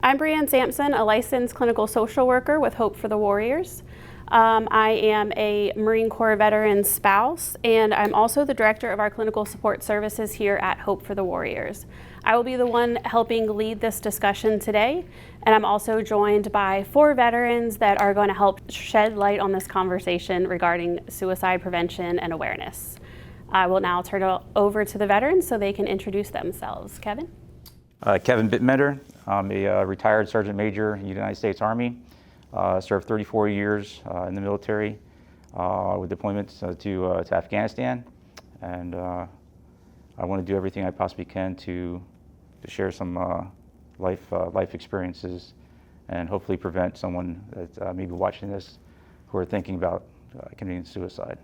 I'm Brianne Sampson, a licensed clinical social worker with Hope for the Warriors. I am a Marine Corps veteran spouse, and I'm also the director of our clinical support services here at Hope for the Warriors. I will be the one helping lead this discussion today, and I'm also joined by 4 veterans that are going to help shed light on this conversation regarding suicide prevention and awareness. I will now turn it over to the veterans so they can introduce themselves. Kevin? Kevin Bittenbender. I'm a retired Sergeant Major in the United States Army. Served 34 years in the military with deployments to Afghanistan, and I want to do everything I possibly can to share some life experiences and hopefully prevent someone that may be watching this who are thinking about committing suicide.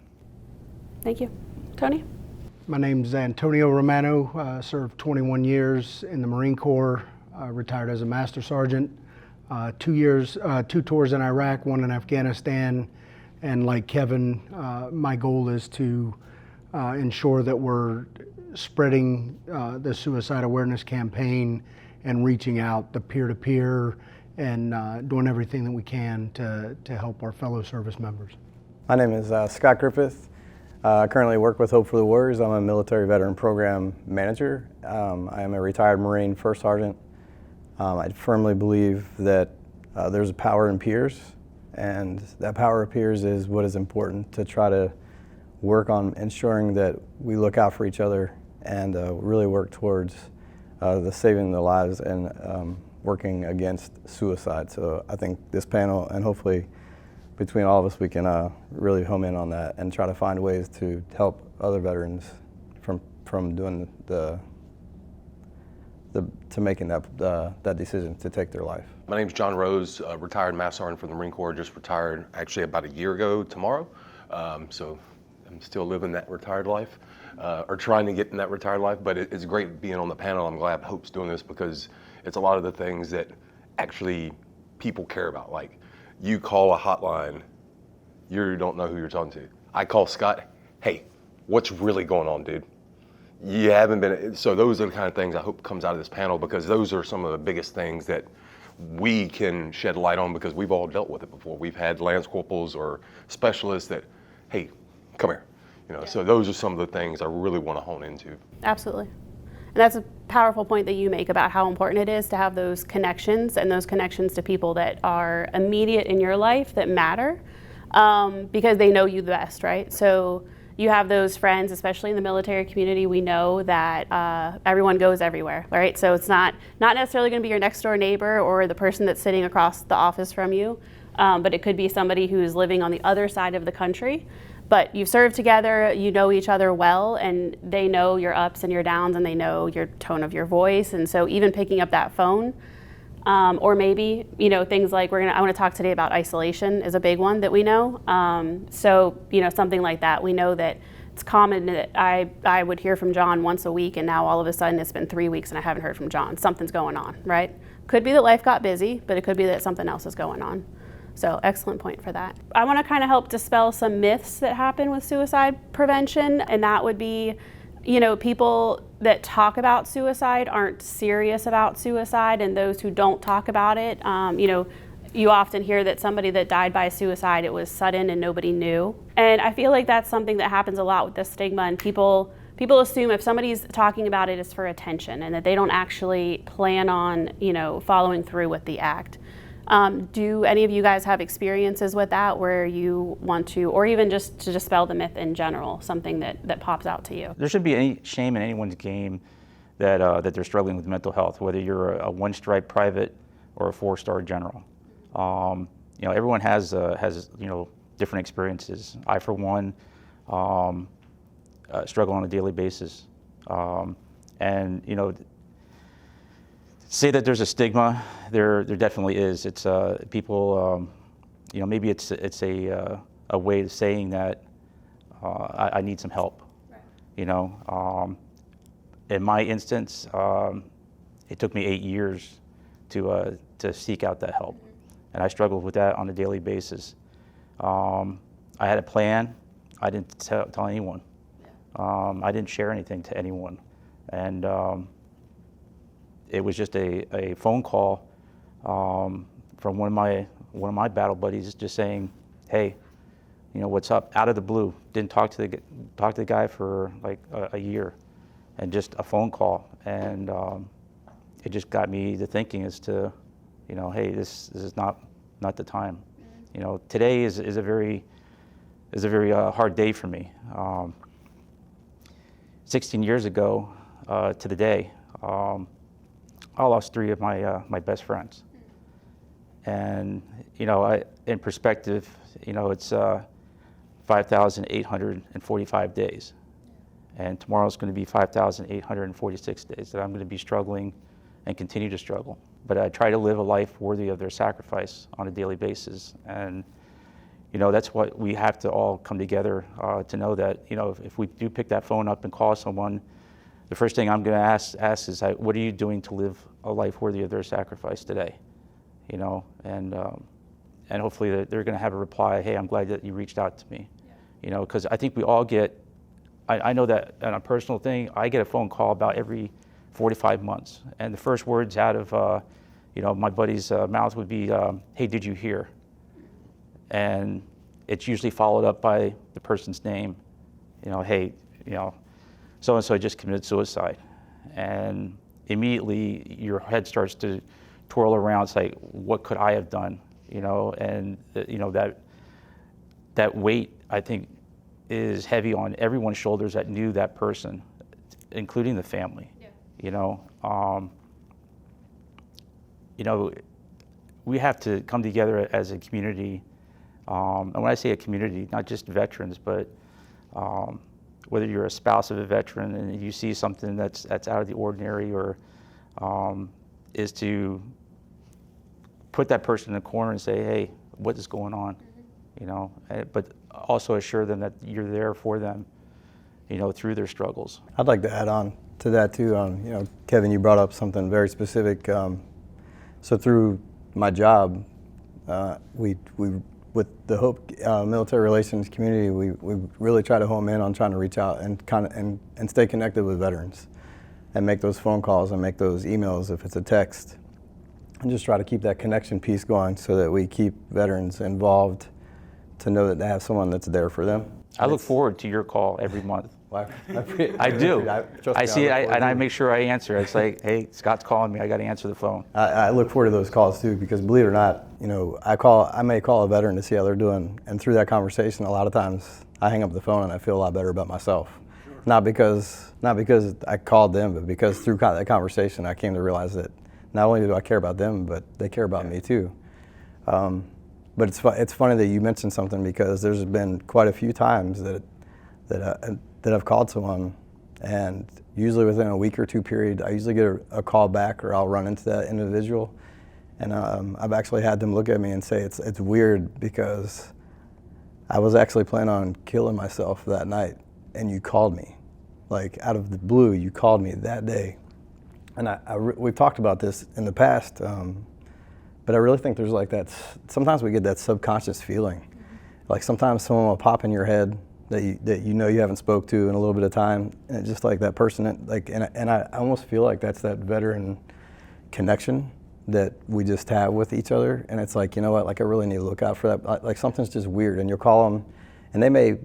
Thank you. Tony? My name's Antonio Romano, served 21 years in the Marine Corps, retired as a Master Sergeant, 2 tours in Iraq, 1 in Afghanistan, and like Kevin, my goal is to ensure that we're spreading the suicide awareness campaign and reaching out the peer-to-peer and doing everything that we can to help our fellow service members. My name is Scott Griffith. I currently work with Hope for the Warriors. I'm a military veteran program manager. I am a retired Marine First Sergeant. I firmly believe that there's a power in peers, and that power of peers is what is important to try to work on ensuring that we look out for each other and really work towards the saving the lives and working against suicide. So I think this panel, and hopefully between all of us, we can really home in on that and try to find ways to help other veterans from doing to making that decision to take their life. My name's John Rose, retired Master Sergeant from the Marine Corps, just retired actually about a year ago tomorrow. So I'm still living that retired life, or trying to get in that retired life, but it's great being on the panel. I'm glad Hope's doing this because it's a lot of the things that actually people care about. Like, you call a hotline, you don't know who you're talking to. I call Scott, hey, what's really going on, dude? You haven't been, so those are the kind of things I hope comes out of this panel, because those are some of the biggest things that we can shed light on, because we've all dealt with it before. We've had lance corporals or specialists that, hey, come here. So those are some of the things I really want to hone into. Absolutely. And that's a powerful point that you make about how important it is to have those connections, and those connections to people that are immediate in your life that matter, because they know you the best, right? So you have those friends, especially in the military community. We know that everyone goes everywhere, right? So it's not necessarily going to be your next door neighbor or the person that's sitting across the office from you, but it could be somebody who's living on the other side of the country. But you've served together, you know each other well, and they know your ups and your downs, and they know your tone of your voice. And so even picking up that phone, or maybe, things like I want to talk today about isolation is a big one that we know. So, something like that. We know that it's common that I would hear from John once a week, and now all of a sudden it's been 3 weeks and I haven't heard from John. Something's going on, right? Could be that life got busy, but it could be that something else is going on. So excellent point for that. I want to kind of help dispel some myths that happen with suicide prevention, and that would be, people that talk about suicide aren't serious about suicide, and those who don't talk about it, you often hear that somebody that died by suicide, it was sudden and nobody knew. And I feel like that's something that happens a lot with the stigma, and people assume if somebody's talking about it, it's for attention, and that they don't actually plan on, following through with the act. Do any of you guys have experiences with that where you want to, or even just to dispel the myth in general, something that pops out to you? There shouldn't be any shame in anyone's game that they're struggling with mental health, whether you're a 1-stripe private or a 4-star general. Everyone has different experiences. I, for one, struggle on a daily basis, and say that there's a stigma. There definitely is. It's people. Maybe it's a way of saying that I need some help. Right. In my instance, it took me 8 years to seek out that help, and I struggled with that on a daily basis. I had a plan. I didn't tell anyone. Yeah. I didn't share anything to anyone, and it was just a phone call from one of my battle buddies, just saying, "Hey, you know, what's up?" Out of the blue. Didn't talk to the guy for like a year, and just a phone call, and it just got me to thinking as to, you know, hey, this is not the time. You know, today is a very hard day for me. 16 years ago to the day, I lost 3 of my best friends. And, you know, in perspective, you know, it's 5,845 days. And tomorrow's going to be 5,846 days that I'm going to be struggling and continue to struggle. But I try to live a life worthy of their sacrifice on a daily basis. And, you know, that's what we have to all come together to know that, you know, if we do pick that phone up and call someone, the first thing I'm going to ask is, what are you doing to live a life worthy of their sacrifice today? You know, and hopefully they're going to have a reply, hey, I'm glad that you reached out to me. Yeah. You know, because I think we all get, I know that on a personal thing, I get a phone call about every 45 months. And the first words out of, you know, my buddy's mouth would be, hey, did you hear? And it's usually followed up by the person's name. You know, hey, you know, so-and-so just committed suicide. And immediately your head starts to twirl around. It's like, what could I have done? You know, and you know, that weight, I think, is heavy on everyone's shoulders that knew that person, including the family. Yeah. You know, we have to come together as a community. And when I say a community, not just veterans, but whether you're a spouse of a veteran and you see something that's out of the ordinary, or is to put that person in the corner and say, hey, what is going on? Mm-hmm. You know, but also assure them that you're there for them, you know, through their struggles. I'd like to add on to that too. You know, Kevin, you brought up something very specific. So through my job, we with the Hope Military Relations community, we really try to home in on trying to reach out and and stay connected with veterans, and make those phone calls and make those emails if it's a text, and just try to keep that connection piece going so that we keep veterans involved, to know that they have someone that's there for them. I look forward to your call every month. I do. I see it, and I make sure I answer. It's like, hey, Scott's calling me. I got to answer the phone. I look forward to those calls too, because believe it or not, you know, I may call a veteran to see how they're doing, and through that conversation, a lot of times I hang up the phone and I feel a lot better about myself. Sure. Not because I called them, but because through that conversation, I came to realize that not only do I care about them, but they care about me too. But it's funny that you mentioned something, because there's been quite a few times that I've called someone, and usually within a week or two period, I usually get a call back, or I'll run into that individual, and I've actually had them look at me and say, it's weird, because I was actually planning on killing myself that night, and you called me, like out of the blue, you called me that day. And we've talked about this in the past, but I really think there's like that, sometimes we get that subconscious feeling. Like sometimes someone will pop in your head that you know you haven't spoke to in a little bit of time, and it's just like that person, like, and I almost feel like that's that veteran connection that we just have with each other. And it's like, you know what, like I really need to look out for that. Like something's just weird, and you'll call them, and they may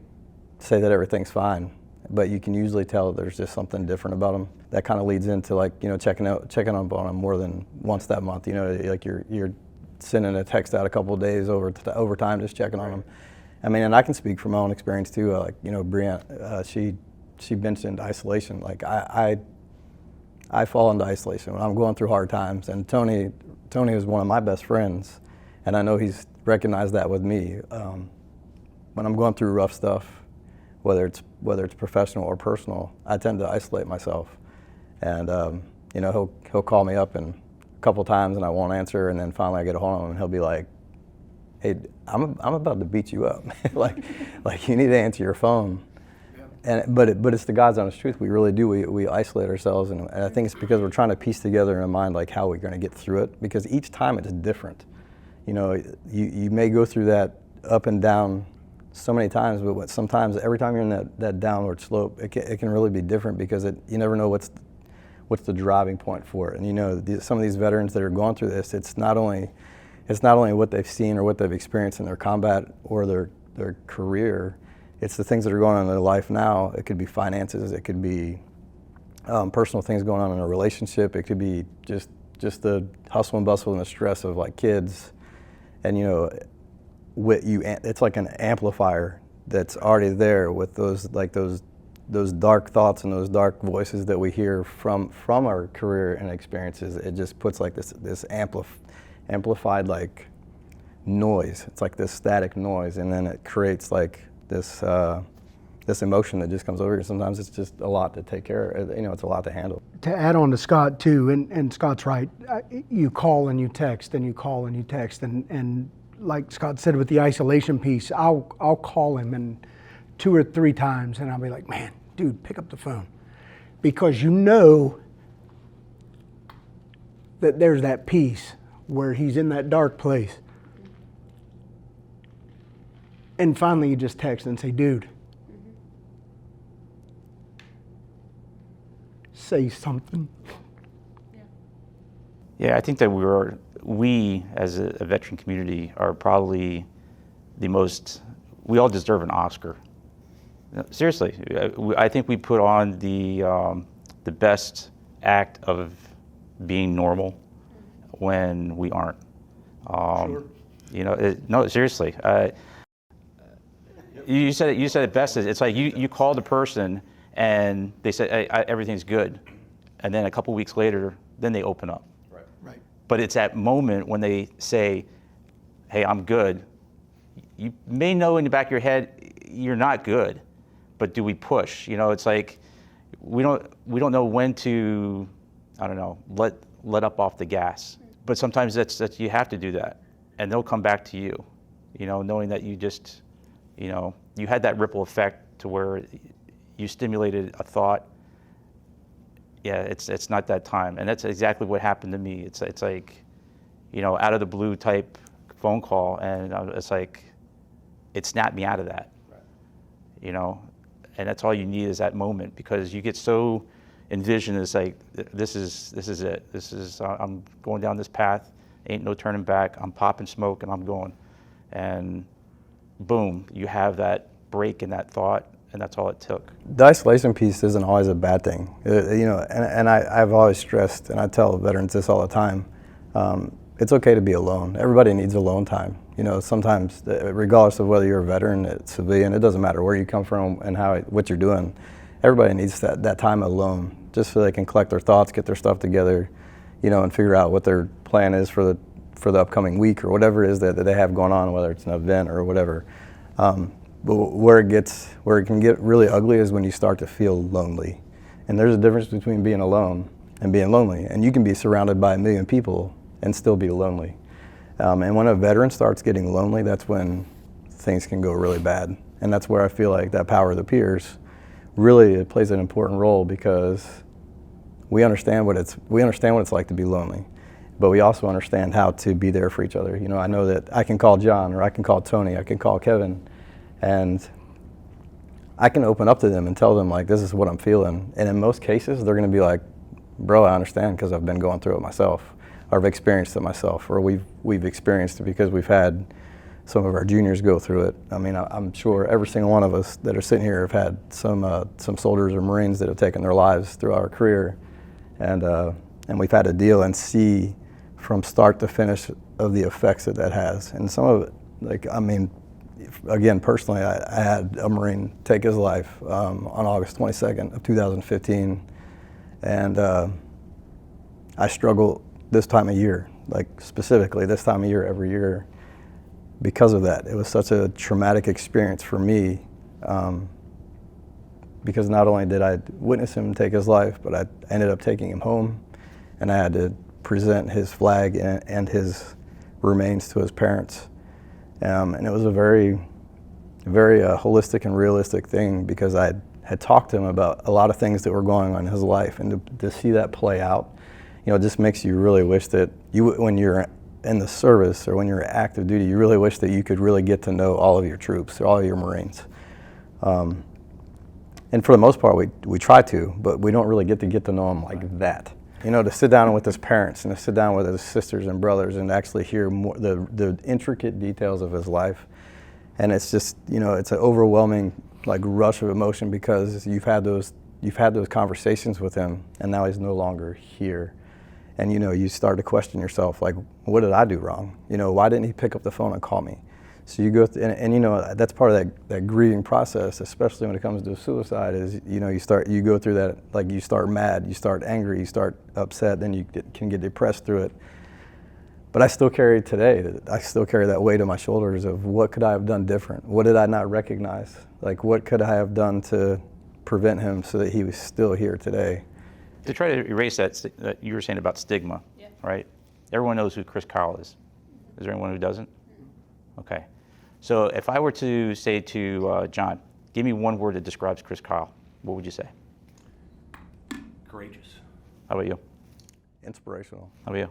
say that everything's fine, but you can usually tell there's just something different about them. That kind of leads into, like, you know, checking on them more than once that month. You know, like you're sending a text out a couple of days over time, just checking on them. I mean, and I can speak from my own experience too. Like, you know, Brianne, she mentioned isolation. Like I fall into isolation when I'm going through hard times. And Tony is one of my best friends, and I know he's recognized that with me. When I'm going through rough stuff, whether it's professional or personal, I tend to isolate myself. And you know, he'll call me up and a couple times, and I won't answer, and then finally I get a hold of him, and he'll be like, hey, I'm about to beat you up. like you need to answer your phone. Yeah. But it's the God's honest truth. We really do. We isolate ourselves, and I think it's because we're trying to piece together in our mind like how we're going to get through it, because each time it's different. You know, you may go through that up and down so many times, but sometimes every time you're in that downward slope, it can really be different, because you never know what's the driving point for it. And you know, some of these veterans that are going through this, it's not only what they've seen or what they've experienced in their combat or their career, it's the things that are going on in their life now. It could be finances, it could be personal things going on in a relationship, it could be just the hustle and bustle and the stress of like kids. And you know, it's like an amplifier that's already there with those dark thoughts and those dark voices that we hear from our career and experiences. It just puts like this amplified like noise. It's like this static noise, and then it creates like this emotion that just comes over you. Sometimes it's just a lot to take care of. You know, it's a lot to handle. To add on to Scott too, and Scott's right, you call and you text and you call and you text, and like Scott said with the isolation piece, I'll call him and 2 or 3 times and I'll be like, man, dude, pick up the phone. Because you know that there's that piece where he's in that dark place. And finally you just text and say, dude, say something. Yeah, I think that we as a veteran community are probably we all deserve an Oscar. Seriously, I think we put on the best act of being normal when we aren't. Sure. You know, no, seriously. You said it best. It's like you called a person and they said, hey, everything's good, and then a couple weeks later, then they open up. Right. But it's that moment when they say, hey, I'm good. You may know in the back of your head you're not good, but do we push? You know, it's like we don't know when to, I don't know, let up off the gas. But sometimes that's you have to do that, and they'll come back to you. You know, knowing that you just, you know, you had that ripple effect to where you stimulated a thought. Yeah, it's not that time, and that's exactly what happened to me. It's like, you know, out of the blue type phone call, and it's like, it snapped me out of that. Right. You know, and that's all you need is that moment, because you get so envisioned. It's like, this is it. This is I'm going down this path. Ain't no turning back. I'm popping smoke and I'm going, and boom, you have that break in that thought. And that's all it took. The isolation piece isn't always a bad thing. You know, and I've always stressed, and I tell veterans this all the time, it's okay to be alone. Everybody needs alone time. You know, sometimes, regardless of whether you're a veteran, a civilian, it doesn't matter where you come from and what you're doing. Everybody needs that time alone, just so they can collect their thoughts, get their stuff together, you know, and figure out what their plan is for the upcoming week or whatever it is that they have going on, whether it's an event or whatever. But where it can get really ugly is when you start to feel lonely. And there's a difference between being alone and being lonely. And you can be surrounded by 1 million people and still be lonely. And when a veteran starts getting lonely, that's when things can go really bad. And that's where I feel like that power of the peers really plays an important role, because we understand what it's like to be lonely. But we also understand how to be there for each other. You know, I know that I can call John, or I can call Tony, I can call Kevin, and I can open up to them and tell them, like, this is what I'm feeling. And in most cases, they're going to be like, bro, I understand, because I've been going through it myself, or I've experienced it myself, or we've experienced it because we've had some of our juniors go through it. I mean, I'm sure every single one of us that are sitting here have had some soldiers or Marines that have taken their lives through our career, and we've had to deal and see from start to finish of the effects that has. And some of it, like, I mean, again, personally, I had a Marine take his life on August 22nd of 2015, and I struggle this time of year, like specifically this time of year every year, because of that. It was such a traumatic experience for me, because not only did I witness him take his life, but I ended up taking him home, and I had to present his flag and his remains to his parents. And it was a very, very holistic and realistic thing, because I had talked to him about a lot of things that were going on in his life, and to see that play out, you know, it just makes you really wish that when you're in the service or when you're active duty, you really wish that you could really get to know all of your troops or all of your Marines. And for the most part, we try to, but we don't really get to know him like that. You know, to sit down with his parents and to sit down with his sisters and brothers and actually hear more the intricate details of his life. And it's just, you know, it's an overwhelming like rush of emotion because you've had those conversations with him, and now he's no longer here. And you know, you start to question yourself, like, what did I do wrong? You know, why didn't he pick up the phone and call me? So you go and you know, that's part of that grieving process, especially when it comes to suicide, is, you know, you go through that, like you start mad, you start angry, you start upset, then you can get depressed through it. But I still carry that weight on my shoulders of what could I have done different? What did I not recognize? Like, what could I have done to prevent him so that he was still here today? To try to erase that you were saying about stigma, right? Everyone knows who Chris Kyle is. Is there anyone who doesn't? Okay. So if I were to say to John, give me one word that describes Chris Kyle, what would you say? Courageous. How about you? Inspirational. How about you?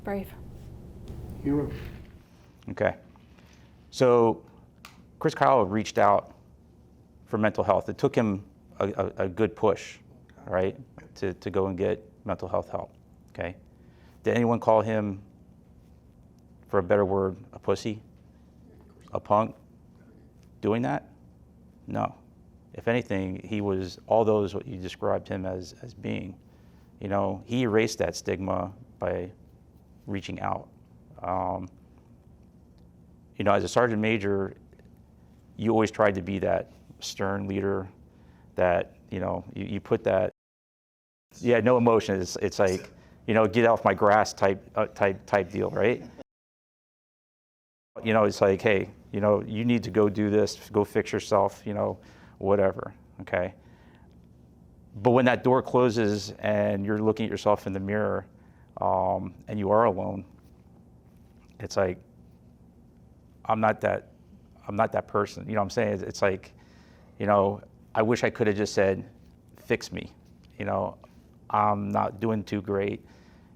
Brave. Hero. Okay. So Chris Kyle reached out for mental health. It took him a good push, right, to go and get mental health help, okay? Did anyone call him, for a better word, a pussy? A punk? Doing that? No. If anything, he was all those what you described him as being. You know, he erased that stigma by reaching out. You know, as a sergeant major, you always tried to be that stern leader, that, you know, you put that, yeah, no emotion. It's like, you know, get off my grass type deal, right? You know, it's like, hey, you know, you need to go do this, go fix yourself, you know, whatever, okay? But when that door closes and you're looking at yourself in the mirror, and you are alone, it's like, I'm not that person. You know what I'm saying? It's like, you know, I wish I could have just said, fix me. You know, I'm not doing too great,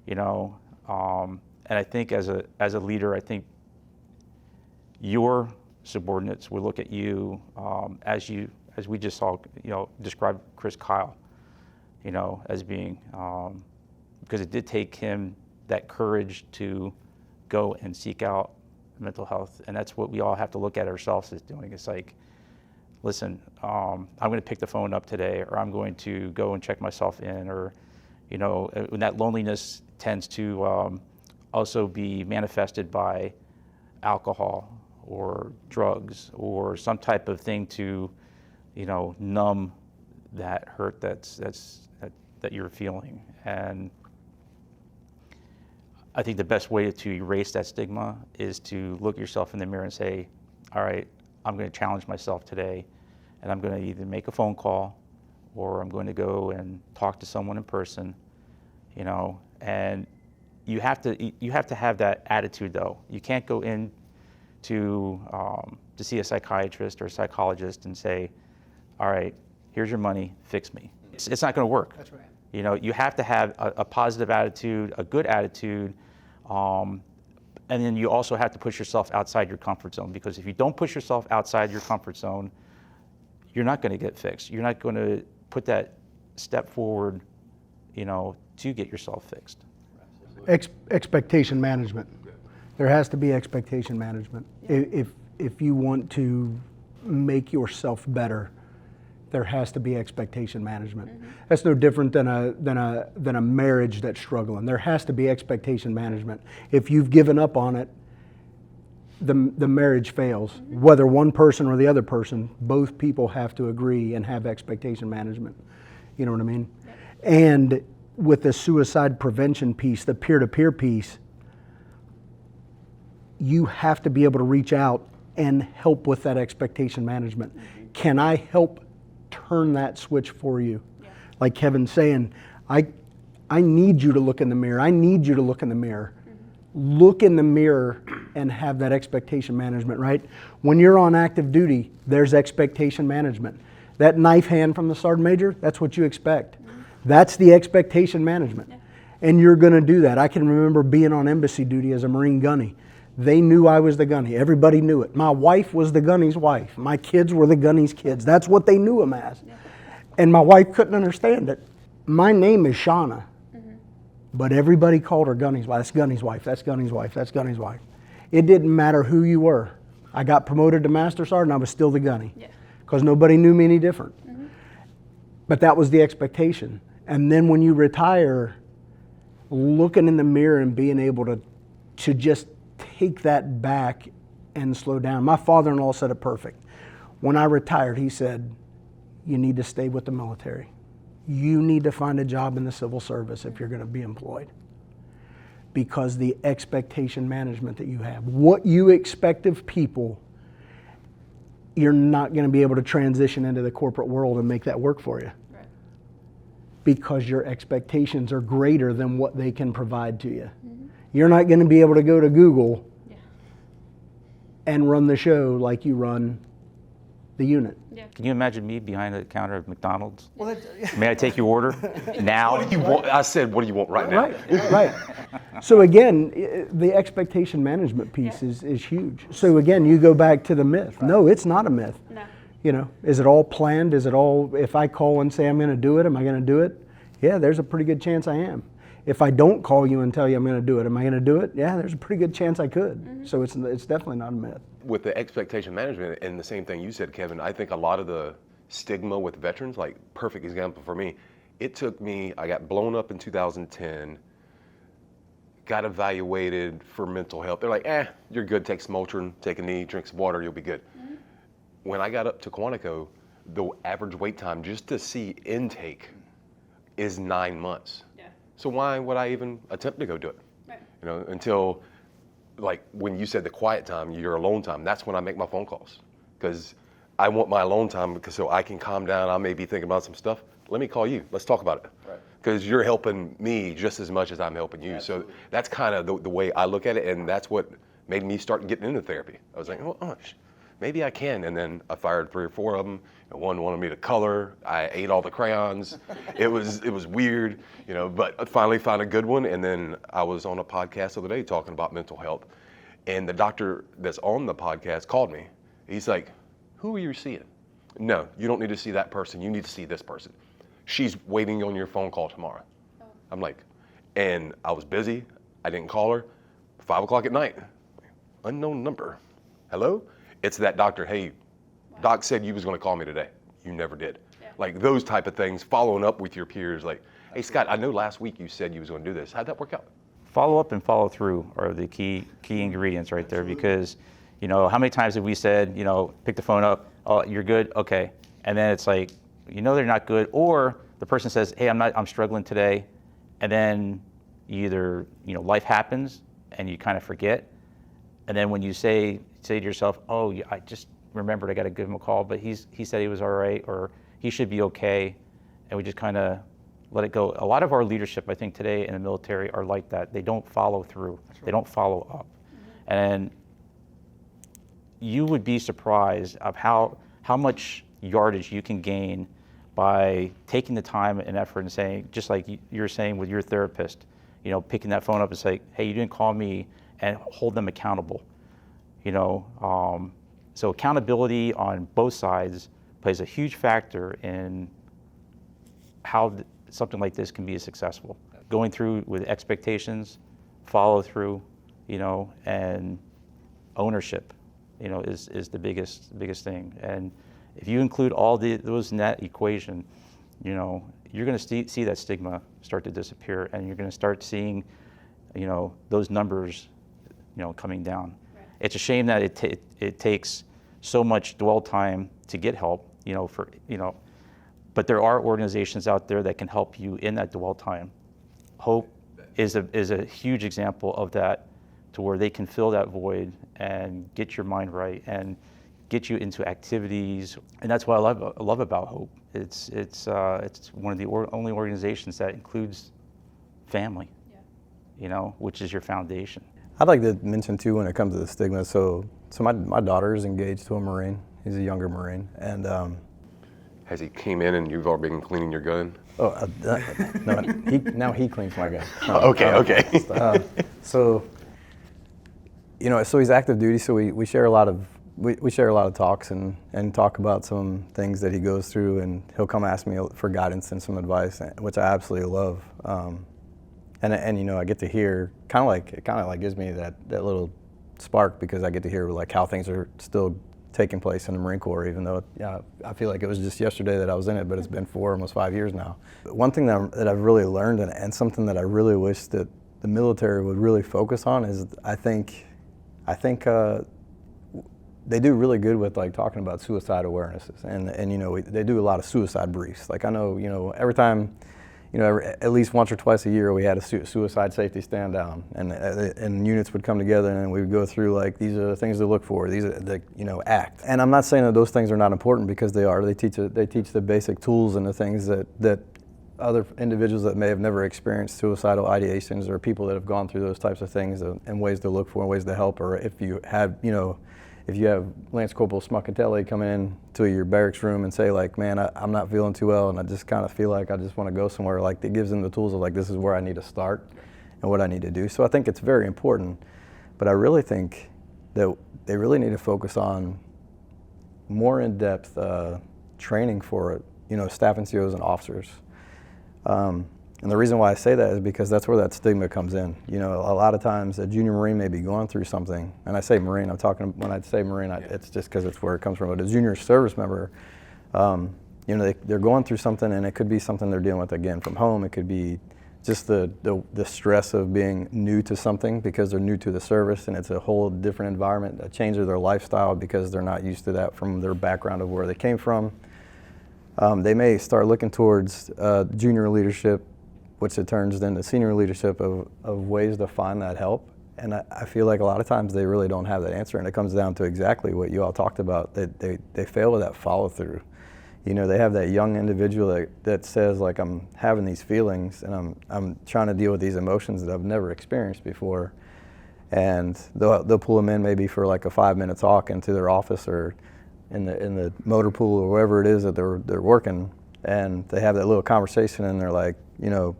you know. And I think as a leader, I think your subordinates will look at you as we just saw, you know, describe Chris Kyle, you know, as being, because it did take him that courage to go and seek out mental health. And that's what we all have to look at ourselves as doing. It's like, listen, I'm going to pick the phone up today, or I'm going to go and check myself in, or, you know, and that loneliness tends to also be manifested by alcohol or drugs or some type of thing to, you know, numb that hurt that you're feeling. And I think the best way to erase that stigma is to look yourself in the mirror and say, all right, I'm going to challenge myself today, and I'm going to either make a phone call or I'm going to go and talk to someone in person, you know. And you have to have that attitude, though. You can't go in to see a psychiatrist or a psychologist and say, all right, here's your money, fix me. It's not going to work. That's right. You know, you have to have a positive attitude, a good attitude, and then you also have to push yourself outside your comfort zone, because if you don't push yourself outside your comfort zone, you're not going to get fixed. You're not going to put that step forward, you know, to get yourself fixed. Expectation management. There has to be expectation management. If you want to make yourself better, there has to be expectation management. Mm-hmm. That's no different than a marriage that's struggling. There has to be expectation management. If you've given up on it, the marriage fails. Mm-hmm. Whether one person or the other person, both people have to agree and have expectation management. You know what I mean? Yep. And with the suicide prevention piece, the peer-to-peer piece, you have to be able to reach out and help with that expectation management. Mm-hmm. Can I help turn that switch for you? Yeah. Like Kevin's saying, I need you to look in the mirror. I need you to look in the mirror. Mm-hmm. Look in the mirror and have that expectation management, right? When you're on active duty, there's expectation management. That knife hand from the sergeant major, that's what you expect. Mm-hmm. That's the expectation management. Yeah. And you're going to do that. I can remember being on embassy duty as a Marine gunny. They knew I was the gunny. Everybody knew it. My wife was the gunny's wife. My kids were the gunny's kids. That's what they knew him as. Yeah. And my wife couldn't understand it. My name is Shauna, but everybody called her Gunny's wife. That's Gunny's wife, that's Gunny's wife, that's Gunny's wife. It didn't matter who you were. I got promoted to Master Sergeant, I was still the Gunny. Because nobody knew me any different. But that was the expectation. And then when you retire, looking in the mirror and being able to just take that back and slow down. My father-in-law said it perfect. When I retired, he said, you need to stay with the military. You need to find a job in the civil service if you're going to be employed. Because the expectation management that you have, what you expect of people, you're not going to be able to transition into the corporate world and make that work for you. Right. Because your expectations are greater than what they can provide to you. You're not going to be able to go to Google and run the show like you run the unit. Yeah. Can you imagine me behind the counter of McDonald's? Well, May I take your order now? What do you want? I said, what do you want right now? Right. So again, the expectation management piece is huge. So again, you go back to the myth. No, it's not a myth. No. You know, is it all planned? Is it all, if I call and say I'm going to do it, am I going to do it? Yeah, there's a pretty good chance I am. If I don't call you and tell you I'm going to do it, am I going to do it? Yeah, there's a pretty good chance I could. So it's definitely not a myth. With the expectation management and the same thing you said, Kevin, I think a lot of the stigma with veterans, like perfect example for me, it took me, I got blown up in 2010, got evaluated for mental health. They're like, you're good, take some Motrin, take a knee, drink some water, you'll be good. When I got up to Quantico, the average wait time just to see intake is 9 months. Yeah. So why would I even attempt to go do it? Right. You know, until like when you said the quiet time, your alone time, that's when I make my phone calls. Because I want my alone time because so I can calm down. I may be thinking about some stuff. Let me call you. Let's talk about it. Because you're helping me just as much as I'm helping you. Absolutely. So that's kind of the way I look at it. And that's what made me start getting into therapy. I was like, maybe I can. And then I fired 3 or 4 of them. One wanted me to color. I ate all the crayons. It was weird, you know, but I finally found a good one. And then I was on a podcast the other day talking about mental health. And the doctor that's on the podcast called me. He's like, who are you seeing? No, you don't need to see that person. You need to see this person. She's waiting on your phone call tomorrow. Oh. I'm like, and I was busy. I didn't call her. 5 o'clock at night. Unknown number. Hello? It's that doctor. Hey, doc said you was going to call me today. You never did. Yeah. Like those type of things, following up with your peers. Like, hey, Scott, I know last week you said you was going to do this. How'd that work out? Follow up and follow through are the key ingredients right there. Because, you know, how many times have we said, you know, pick the phone up, oh, you're good, okay. And then it's like, you know they're not good, or the person says, hey, I'm struggling today. And then either, you know, life happens and you kind of forget. And then when you say to yourself, oh, I just remembered I got to give him a call, but he said he was all right, or he should be okay. And we just kind of let it go. A lot of our leadership, I think, today in the military are like that. They don't follow through. They don't follow up. Mm-hmm. And you would be surprised of how much yardage you can gain by taking the time and effort and saying, just like you're saying with your therapist, you know, picking that phone up and say, hey, you didn't call me, and hold them accountable. You know, so accountability on both sides plays a huge factor in how something like this can be successful. Going through with expectations, follow through, you know, and ownership, you know, is the biggest thing. And if you include all those in that equation, you know, you're going to see that stigma start to disappear, and you're going to start seeing, you know, those numbers, you know, coming down. Right. It's a shame that it takes so much dwell time to get help, you know, but there are organizations out there that can help you in that dwell time. Hope is a huge example of that, to where they can fill that void and get your mind right and get you into activities. And that's what I love about Hope. It's one of the only organizations that includes family, you know, which is your foundation. I'd like to mention too, when it comes to the stigma, so my daughter is engaged to a Marine. He's a younger Marine, and has he came in and you've already been cleaning your gun? Oh, no, now he cleans my gun. Okay. So, you know, so he's active duty, so we share a lot of we share a lot of talks and talk about some things that he goes through, and he'll come ask me for guidance and some advice, which I absolutely love. And you know, I get to hear it kind of like gives me that little spark, because I get to hear like how things are still taking place in the Marine Corps, even though I feel like it was just yesterday that I was in it, but it's been almost 5 years now. One thing that I've really learned, and something that I really wish that the military would really focus on, is I think they do really good with like talking about suicide awarenesses, and you know, they do a lot of suicide briefs. Like I know, you know, every time, you know, at least once or twice a year we had a suicide safety stand down, and units would come together and we would go through like, these are the things to look for, these are the, you know, act. And I'm not saying that those things are not important, because they are. They teach the basic tools and the things that other individuals that may have never experienced suicidal ideations, or people that have gone through those types of things, and ways to look for and ways to help. Or if you have, you know, if you have Lance Corporal Smuckatelli come in to your barracks room and say like, man, I'm not feeling too well and I just kind of feel like I just want to go somewhere, like it gives them the tools of like, this is where I need to start and what I need to do. So I think it's very important, but I really think that they really need to focus on more in-depth training for, you know, staff NCOs and officers. And the reason why I say that is because that's where that stigma comes in. You know, a lot of times a junior Marine may be going through something, and I say Marine, when I say Marine, it's just because it's where it comes from. But a junior service member, you know, they're going through something, and it could be something they're dealing with, again, from home. It could be just the stress of being new to something because they're new to the service, and it's a whole different environment, a change of their lifestyle because they're not used to that from their background of where they came from. They may start looking towards junior leadership, which it turns into senior leadership, of ways to find that help. And I feel like a lot of times they really don't have that answer, and it comes down to exactly what you all talked about, that they fail with that follow through. You know, they have that young individual that says like, I'm having these feelings and I'm trying to deal with these emotions that I've never experienced before. And they'll pull them in maybe for like a 5-minute talk into their office or in the motor pool or wherever it is that they're working, and they have that little conversation, and they're like, you know,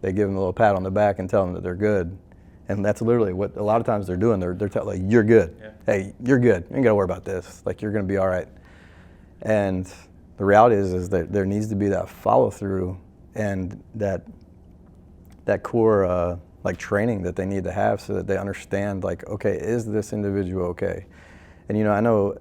they give them a little pat on the back and tell them that they're good. And that's literally what a lot of times they're doing. They're telling, like, you're good. Yeah. Hey, you're good. You ain't gotta worry about this. Like, you're gonna be all right. And the reality is that there needs to be that follow through and that core like training that they need to have, so that they understand like, okay, is this individual okay? And you know, I know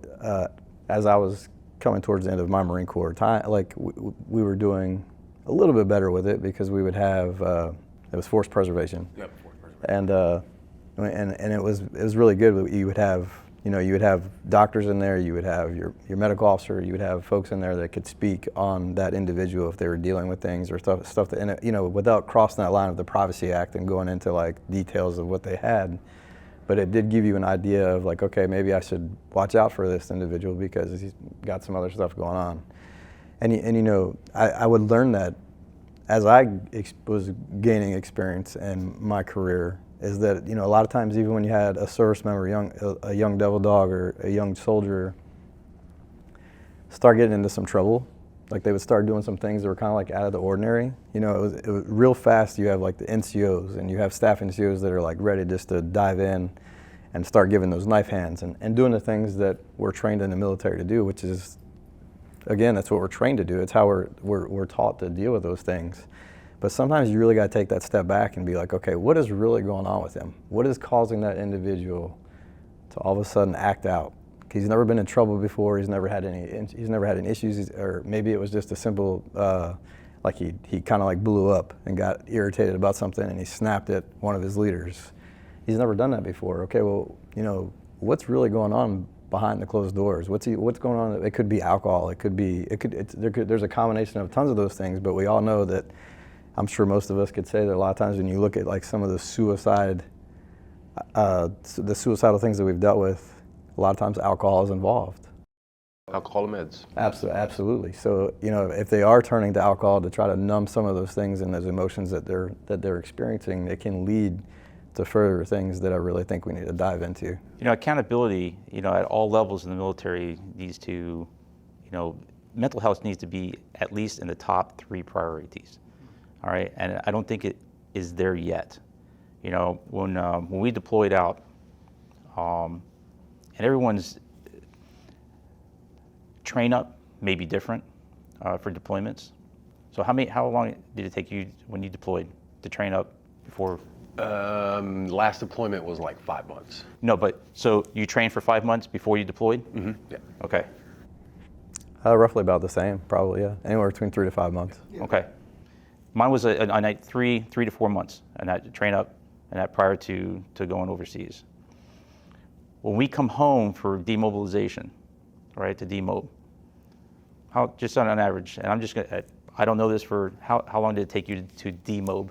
as I was coming towards the end of my Marine Corps time, like we were doing a little bit better with it, because we would have it was force preservation. Yep, force preservation. And it was really good. You would have, you know, you would have doctors in there, you would have your medical officer, you would have folks in there that could speak on that individual if they were dealing with things or stuff that, and you know, without crossing that line of the Privacy Act and going into like details of what they had. But it did give you an idea of like, okay, maybe I should watch out for this individual because he's got some other stuff going on. And you know, I would learn that as I was gaining experience in my career, is that, you know, a lot of times even when you had a service member, a young devil dog or a young soldier start getting into some trouble, like they would start doing some things that were kind of like out of the ordinary. You know, it was real fast. You have like the NCOs, and you have staff NCOs that are like ready just to dive in and start giving those knife hands and doing the things that we're trained in the military to do, which is, again, that's what we're trained to do. It's how we're taught to deal with those things. But sometimes you really got to take that step back and be like, okay, what is really going on with him? What is causing that individual to all of a sudden act out? He's never been in trouble before. He's never had any issues, or maybe it was just a simple, like he kind of like blew up and got irritated about something, and he snapped at one of his leaders. He's never done that before. Okay, well, you know, what's really going on behind the closed doors? What's going on? It could be alcohol. There's a combination of tons of those things. But we all know that, I'm sure most of us could say that a lot of times when you look at like some of the suicidal things that we've dealt with, a lot of times alcohol is involved. Alcohol and meds. Absolutely. So, you know, if they are turning to alcohol to try to numb some of those things and those emotions that they're experiencing, it can lead to further things that I really think we need to dive into. You know, accountability, you know, at all levels in the military needs to, you know, mental health needs to be at least in the top 3 priorities. All right, and I don't think it is there yet. You know, when we deployed out, and everyone's, train up may be different for deployments. So how long did it take you when you deployed to train up before? Last deployment was like 5 months. No, but so you trained for 5 months before you deployed? Mm-hmm. Yeah. Okay. Roughly about the same, probably, yeah. Anywhere between 3 to 5 months. Okay. Mine was a night 3 to 4 months, and that train up, and that prior to going overseas. When we come home for demobilization, right, to demob, how, just on an average, and I'm just gonna, I don't know this for, how long did it take you to demob?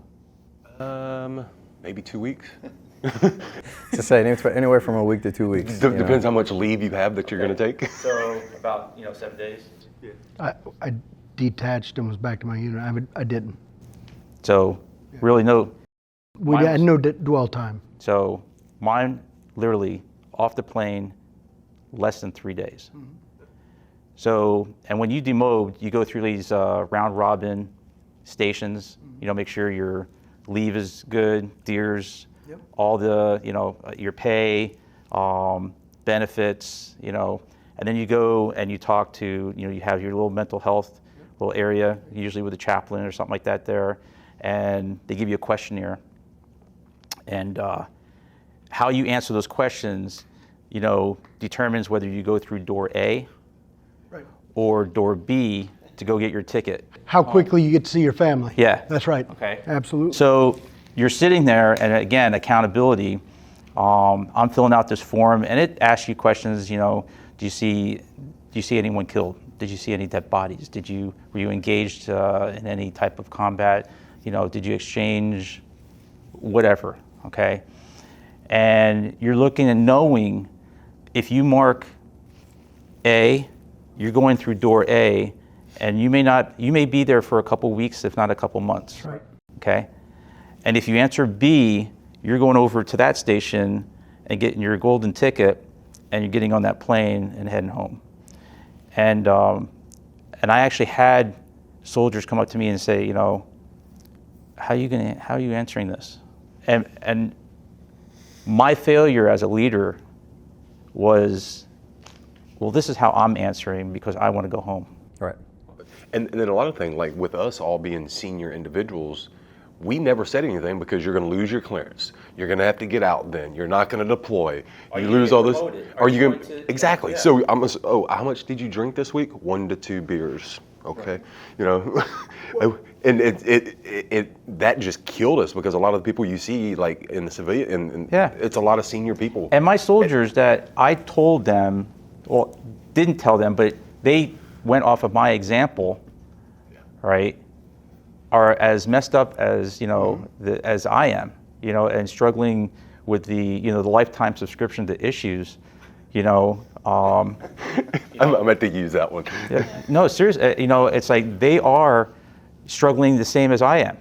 Maybe 2 weeks. To say anywhere from a week to 2 weeks. Depends how much leave you have that you're going to take. So about 7 days. I detached and was back to my unit. I didn't. So really no. We Mine had was- no dwell time. So mine literally off the plane less than 3 days. So, and when you demob, you go through these round robin stations, make sure your leave is good, DEERS, all the, your pay, benefits, and then you go and you talk to, you have your little mental health little area, usually with a chaplain or something like that there, and they give you a questionnaire. And how you answer those questions, determines whether you go through door A or door B to go get your ticket. How quickly you get to see your family. Yeah. That's right. Okay. Absolutely. So you're sitting there, and again, accountability. I'm filling out this form, and it asks you questions. Do you see anyone killed? Did you see any dead bodies? Were you engaged in any type of combat? Did you exchange whatever? Okay. And you're looking and knowing if you mark A, you're going through door A, and you may be there for a couple weeks, if not a couple months. That's right. Okay. And if you answer B, you're going over to that station and getting your golden ticket, and you're getting on that plane and heading home. And I actually had soldiers come up to me and say, how are you answering this? And my failure as a leader was, well, this is how I'm answering because I want to go home. Right. And then a lot of things, like with us all being senior individuals, we never said anything because you're going to lose your clearance. You're going to have to get out then. You're not going to deploy. You lose all this. Are you going to? Exactly. Yeah. So how much did you drink this week? 1 to 2 beers. Okay. And that just killed us because a lot of the people you see like in the civilian, it's a lot of senior people. And my soldiers that I told them, well, didn't tell them, but they went off of my example, right, are as messed up as, as I am, and struggling with the, the lifetime subscription to issues, I'm meant to use that one. Yeah. No, seriously, it's like they are struggling the same as I am,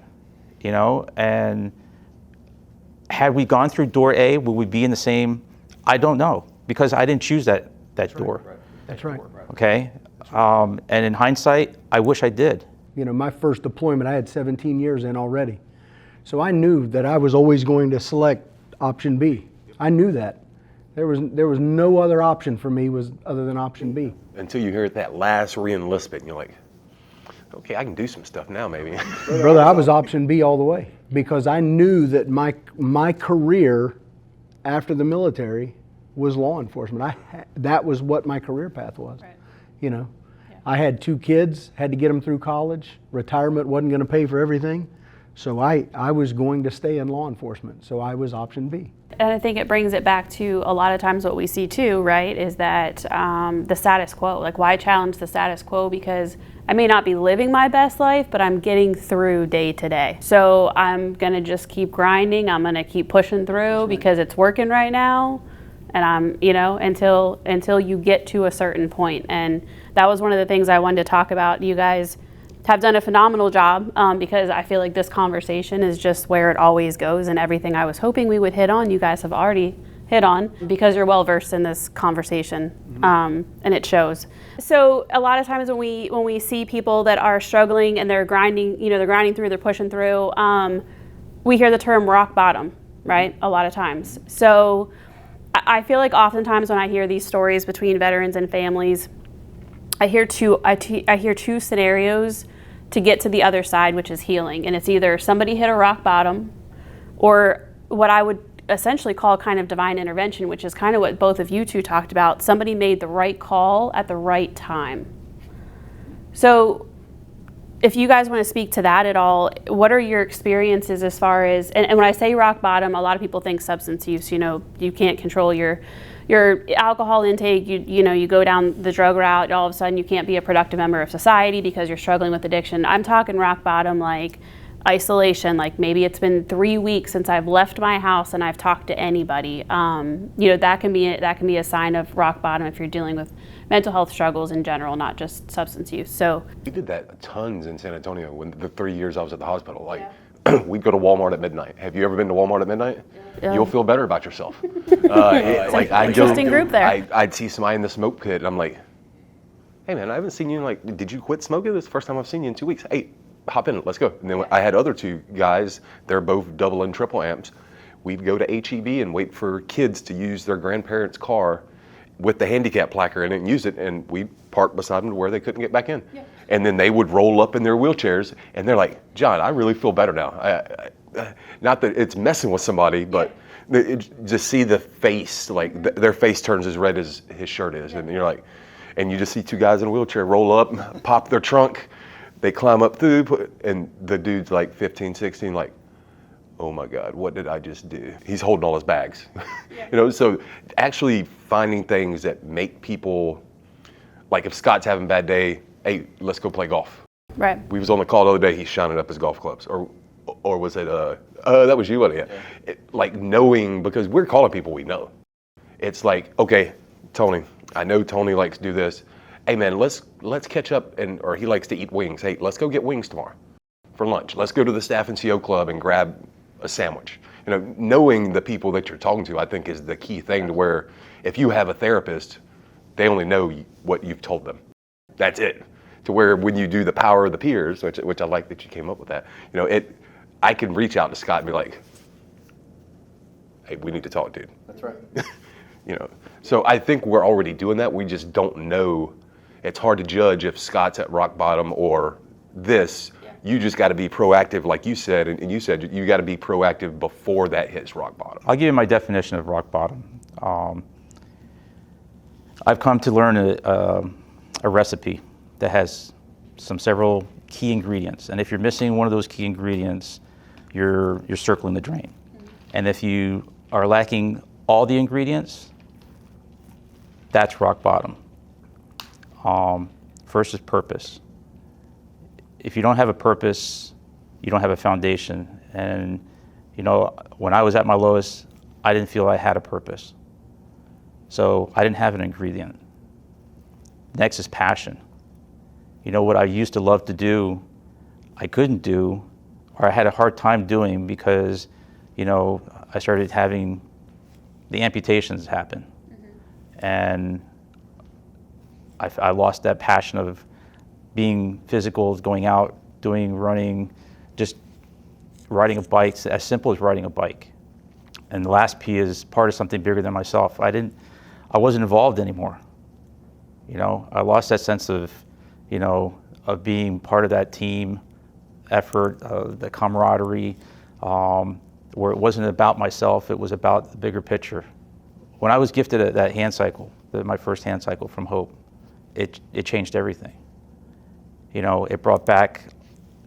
and had we gone through door A, would we be in the same? I don't know, because I didn't choose that door. Right. That's right. Okay. And in hindsight, I wish I did. My first deployment, I had 17 years in already. So I knew that I was always going to select option B. I knew that. There was no other option for me other than option B. Until you hear that last re-enlistment, you're like, okay, I can do some stuff now maybe. Brother, I was option B all the way because I knew that my career after the military was law enforcement. That was what my career path was. Right. I had 2 kids, had to get them through college. Retirement wasn't going to pay for everything. So I was going to stay in law enforcement. So I was option B. And I think it brings it back to a lot of times what we see too, right, is that the status quo. Like, why challenge the status quo? Because I may not be living my best life, but I'm getting through day to day. So I'm going to just keep grinding. I'm going to keep pushing through because it's working right now. And I'm, until you get to a certain point. And that was one of the things I wanted to talk about. You guys have done a phenomenal job because I feel like this conversation is just where it always goes, and everything I was hoping we would hit on, you guys have already hit on because you're well versed in this conversation, and it shows. So a lot of times when we see people that are struggling and they're grinding, they're grinding through, they're pushing through, we hear the term rock bottom, right? A lot of times. So I feel like oftentimes when I hear these stories between veterans and families, I hear two scenarios to get to the other side, which is healing. And it's either somebody hit a rock bottom, or what I would essentially call kind of divine intervention, which is kind of what both of you two talked about. Somebody made the right call at the right time. So if you guys want to speak to that at all, what are your experiences as far as, and when I say rock bottom, a lot of people think substance use, you can't control your alcohol intake, you go down the drug route, all of a sudden you can't be a productive member of society because you're struggling with addiction. I'm talking rock bottom, like isolation, like maybe it's been 3 weeks since I've left my house and I've talked to anybody. That can be a sign of rock bottom if you're dealing with mental health struggles in general, not just substance use. So We did that tons in San Antonio when the 3 years I was at the hospital. We'd go to Walmart at midnight. Have you ever been to Walmart at midnight? Yeah. You'll feel better about yourself. Interesting group there. I'd see somebody in the smoke pit, and I'm like, hey man, I haven't seen you in did you quit smoking? This is the first time I've seen you in 2 weeks. Hey, hop in, let's go. And then I had other two guys, they're both double and triple amps. We'd go to HEB and wait for kids to use their grandparents' car with the handicap placard in it and use it, and we'd park beside them to where they couldn't get back in. Yeah. And then they would roll up in their wheelchairs, and they're like, John, I really feel better now. Not that it's messing with somebody, but just see the face, their face turns as red as his shirt is. Yeah. And you're like, and you just see two guys in a wheelchair roll up, pop their trunk, they climb up through, and the dude's like 15, 16, like, oh my God, what did I just do? He's holding all his bags. Yeah. So actually finding things that make people, like if Scott's having a bad day, hey, let's go play golf. Right. We was on the call the other day, he's shining up his golf clubs. Or was it, that was you, wasn't it? Yeah. Knowing, because we're calling people we know. It's like, okay, Tony, I know Tony likes to do this. Hey man, let's catch up, or he likes to eat wings. Hey, let's go get wings tomorrow for lunch. Let's go to the Staff and CO Club and grab a sandwich. Knowing the people that you're talking to, I think is the key thing, to where if you have a therapist, they only know what you've told them. That's it. To where when you do the power of the peers, which I like that you came up with that, I can reach out to Scott and be like, hey, we need to talk, dude. That's right. So I think we're already doing that. We just don't know. It's hard to judge if Scott's at rock bottom or this. Yeah. You just got to be proactive, like you said, and you said you got to be proactive before that hits rock bottom. I'll give you my definition of rock bottom. I've come to learn a recipe that has several key ingredients, and if you're missing one of those key ingredients, you're circling the drain. Mm-hmm. And if you are lacking all the ingredients, that's rock bottom. First is purpose. If you don't have a purpose, you don't have a foundation. And when I was at my lowest, I didn't feel I had a purpose. So I didn't have an ingredient. Next is passion. What I used to love to do, I couldn't do, or I had a hard time doing because, I started having the amputations happen. Mm-hmm. And I lost that passion of being physical, going out, doing running, just riding a bike, as simple as riding a bike. And the last P is part of something bigger than myself. I wasn't involved anymore. I lost that sense of, of being part of that team effort, the camaraderie, where it wasn't about myself, it was about the bigger picture. When I was gifted that hand cycle, my first hand cycle from Hope, it changed everything. It brought back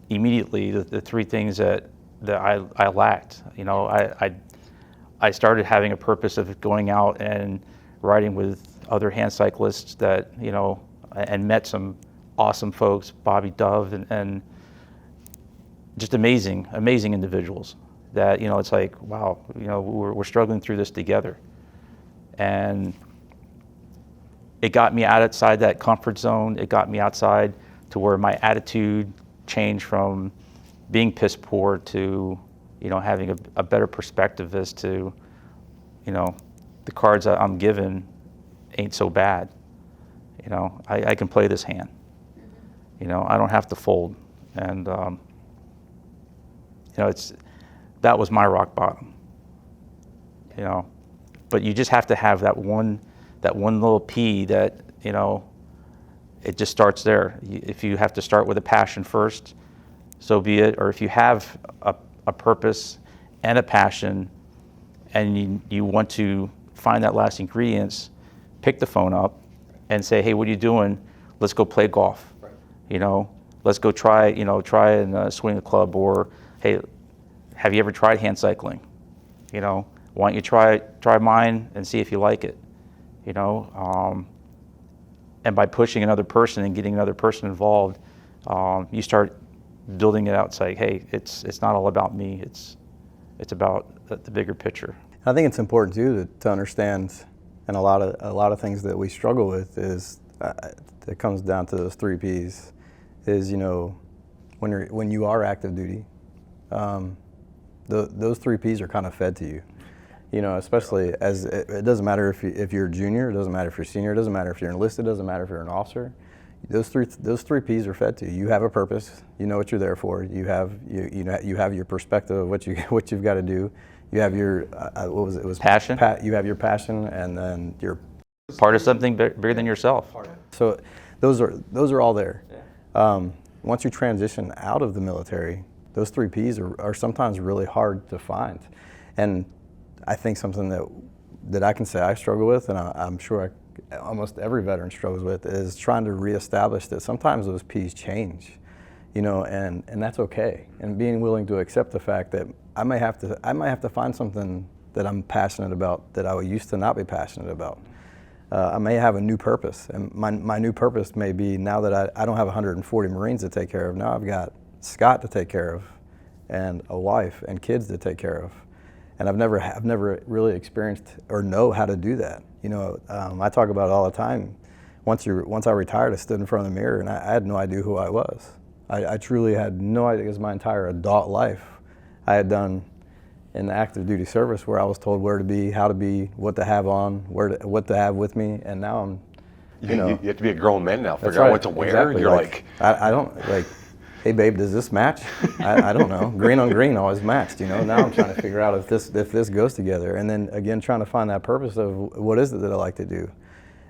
immediately the three things that I lacked. I started having a purpose of going out and riding with other hand cyclists that, and met some awesome folks, Bobby Dove, and just amazing individuals that, it's like, wow, we're struggling through this together. And it got me outside that comfort zone. It got me outside to where my attitude changed from being piss poor to, having a better perspective as to, the cards that I'm given ain't so bad. I can play this hand. I don't have to fold. And, that was my rock bottom. But you just have to have that one little P that, it just starts there. If you have to start with a passion first, so be it. Or if you have a purpose and a passion, and you want to find that last ingredients, pick the phone up and say, hey, what are you doing? Let's go play golf. Right. You know, let's go try and swing a club. Or, hey, have you ever tried hand cycling? You know, why don't you try mine and see if you like it? You know, and by pushing another person and getting another person involved, you start building it out. It's like, hey, it's not all about me. It's about the bigger picture. I think it's important too to understand, and a lot of things that we struggle with is it comes down to those 3 Ps. Is, you know, when you are active duty, those 3 Ps are kind of fed to you. You know, especially as it doesn't matter if you're a junior, it doesn't matter if you're senior, it doesn't matter if you're enlisted, it doesn't matter if you're an officer. Those three Ps are fed to you. You have a purpose. You know what you're there for. You have your perspective of what you've got to do. You have your what was it? It was passion. You have your passion, and then you're part of something bigger than yourself. So those are all there. Once you transition out of the military, those 3 Ps are sometimes really hard to find, and I think something that I can say I struggle with, and I'm sure almost every veteran struggles with, is trying to reestablish that sometimes those Ps change, you know, and that's okay. And being willing to accept the fact that I might have to find something that I'm passionate about that I used to not be passionate about. I may have a new purpose, and my new purpose may be now that I don't have 140 Marines to take care of. Now I've got Scott to take care of, and a wife and kids to take care of. And I've never really experienced or know how to do that. You know, I talk about it all the time. Once I retired, I stood in front of the mirror and I had no idea who I was. I truly had no idea, because my entire adult life I had done in the active duty service, where I was told where to be, how to be, what to have on, what to have with me, and now I'm, you know. You have to be a grown man now, figure out what to wear. Exactly. You're like I don't, like, hey babe, does this match? I don't know. Green on green always matched, you know. Now I'm trying to figure out if this goes together, and then again trying to find that purpose of what is it that I like to do.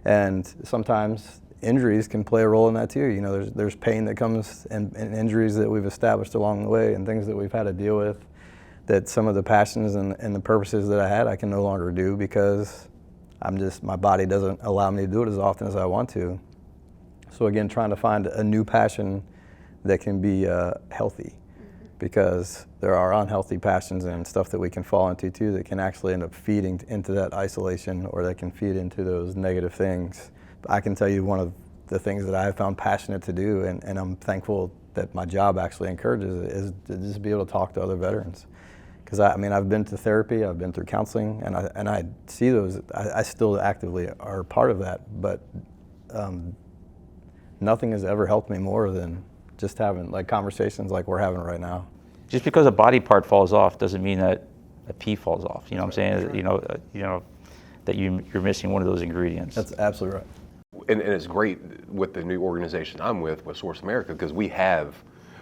And sometimes injuries can play a role in that too. You know, there's pain that comes and injuries that we've established along the way, and things that we've had to deal with, that some of the passions and the purposes that I had I can no longer do, because my body doesn't allow me to do it as often as I want to. So again, trying to find a new passion that can be healthy, because there are unhealthy passions and stuff that we can fall into too that can actually end up feeding into that isolation, or that can feed into those negative things. I can tell you one of the things that I have found passionate to do, and I'm thankful that my job actually encourages it, is to just be able to talk to other veterans. Because I mean, I've been to therapy, I've been through counseling, and I see those, I still actively are part of that, but nothing has ever helped me more than just having like conversations like we're having right now. Just because a body part falls off doesn't mean that a pea falls off. You know what I'm saying? Right. You know that you're missing one of those ingredients. That's absolutely right. And it's great with the new organization I'm with Source America, because we have,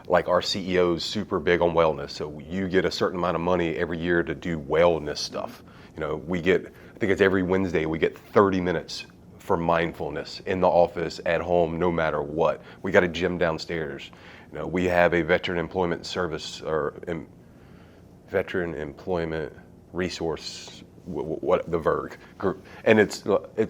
like, our CEO's super big on wellness. So you get a certain amount of money every year to do wellness stuff. You know, we get, I think it's every Wednesday, we get 30 minutes for mindfulness in the office, at home, no matter what. We got a gym downstairs. You know, we have a veteran employment service, or veteran employment resource, the VERG group, and it's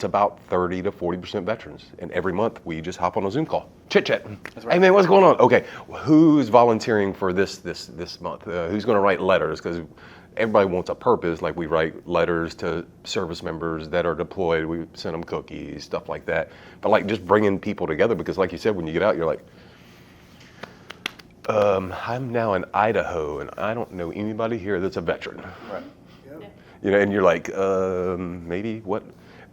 about 30 to 40% veterans. And every month we just hop on a Zoom call, chit chat. Right. Hey man, what's going on? Okay, who's volunteering for this month? Who's going to write letters? Because everybody wants a purpose. Like, we write letters to service members that are deployed. We send them cookies, stuff like that. But like, just bringing people together, because like you said, when you get out, you're like, I'm now in Idaho, and I don't know anybody here that's a veteran. Right. You know, and you're like,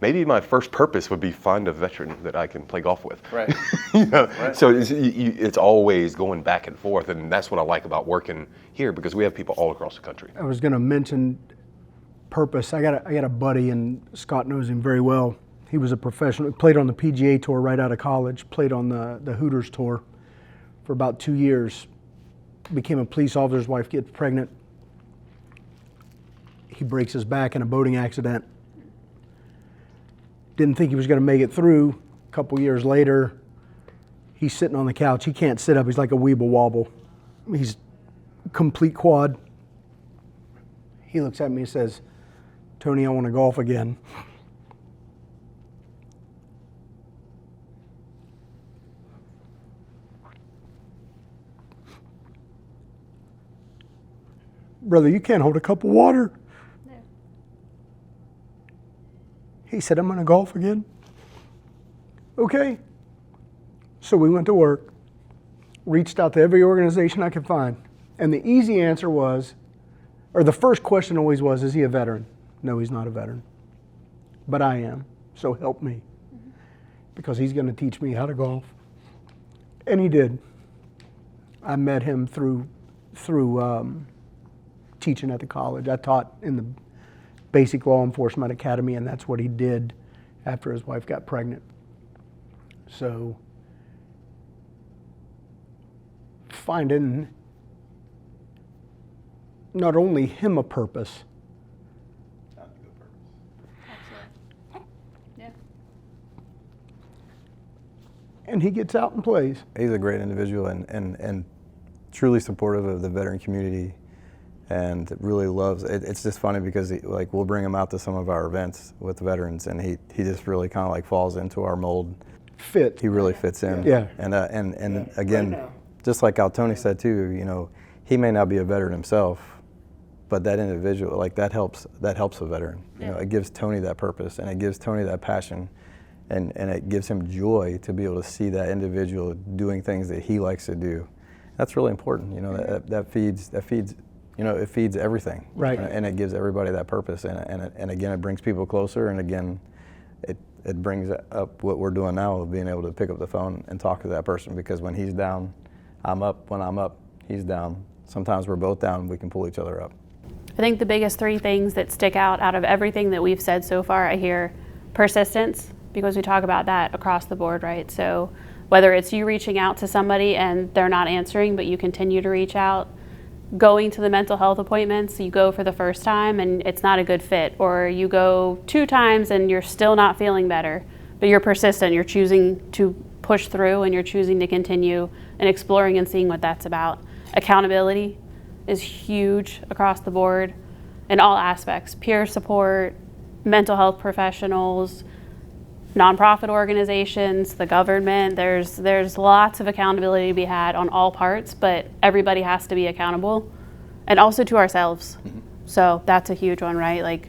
maybe my first purpose would be find a veteran that I can play golf with. Right. You know? Right. So it's always going back and forth, and that's what I like about working here, because we have people all across the country. I was going to mention purpose. I got a buddy, and Scott knows him very well. He was a professional, played on the PGA Tour right out of college, played on the Hooters Tour for about 2 years, became a police officer. His wife gets pregnant. He breaks his back in a boating accident. Didn't think he was going to make it through. A couple years later, He's sitting on the couch. He can't sit up. He's like a weeble wobble. He's complete quad. He looks at me and says, "Tony, I want to golf again." "Brother, you can't hold a cup of water." No. He said, "I'm going to golf again." Okay. So we went to work, reached out to every organization I could find. And the easy answer was, or the first question always was, is he a veteran? No, he's not a veteran. But I am, so help me. Because he's going to teach me how to golf. And he did. I met him through teaching at the college. I taught in the basic law enforcement academy, and that's what he did after his wife got pregnant. So finding not only him a purpose, Yeah. and he gets out and plays. He's a great individual and truly supportive of the veteran community, and really loves it. It's just funny because like we'll bring him out to some of our events with the veterans, and he just really kind of like falls into our mold. Fit. He really fits in. Yeah. And again, just like how Tony said too, you know, he may not be a veteran himself, but that individual, like that helps a veteran. You know, it gives Tony that purpose, and it gives Tony that passion, and it gives him joy to be able to see that individual doing things that he likes to do. That's really important. You know, that feeds. You know, it feeds everything. Right. And it gives everybody that purpose, and again, it brings people closer, and again, it brings up what we're doing now of being able to pick up the phone and talk to that person, because when he's down, I'm up. When I'm up, he's down. Sometimes we're both down, we can pull each other up. I think the biggest three things that stick out of everything that we've said so far, I hear persistence, because we talk about that across the board, right? So whether it's you reaching out to somebody and they're not answering, but you continue to reach out, going to the mental health appointments, you go for the first time and it's not a good fit, or you go 2 times and you're still not feeling better, but you're persistent, you're choosing to push through, and you're choosing to continue and exploring and seeing what that's about. Accountability is huge across the board in all aspects: peer support, mental health professionals, nonprofit organizations, the government. There's lots of accountability to be had on all parts, but everybody has to be accountable, and also to ourselves. Mm-hmm. So that's a huge one, right? Like,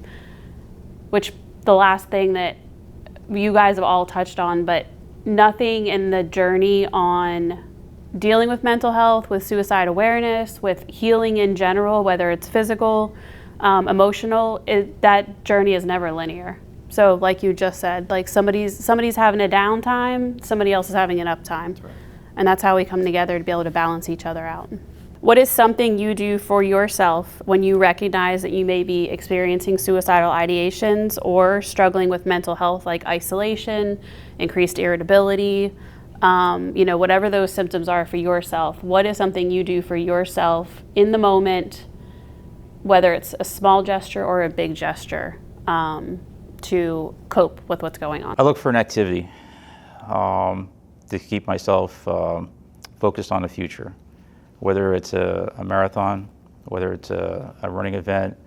which the last thing that you guys have all touched on, but nothing in the journey on dealing with mental health, with suicide awareness, with healing in general, whether it's physical, emotional, that journey is never linear. So like you just said, like somebody's having a downtime, somebody else is having an uptime. That's right. And that's how we come together to be able to balance each other out. What is something you do for yourself when you recognize that you may be experiencing suicidal ideations or struggling with mental health, like isolation, increased irritability, whatever those symptoms are for yourself? What is something you do for yourself in the moment, whether it's a small gesture or a big gesture, to cope with what's going on? I look for an activity to keep myself focused on the future, whether it's a marathon, whether it's a running event.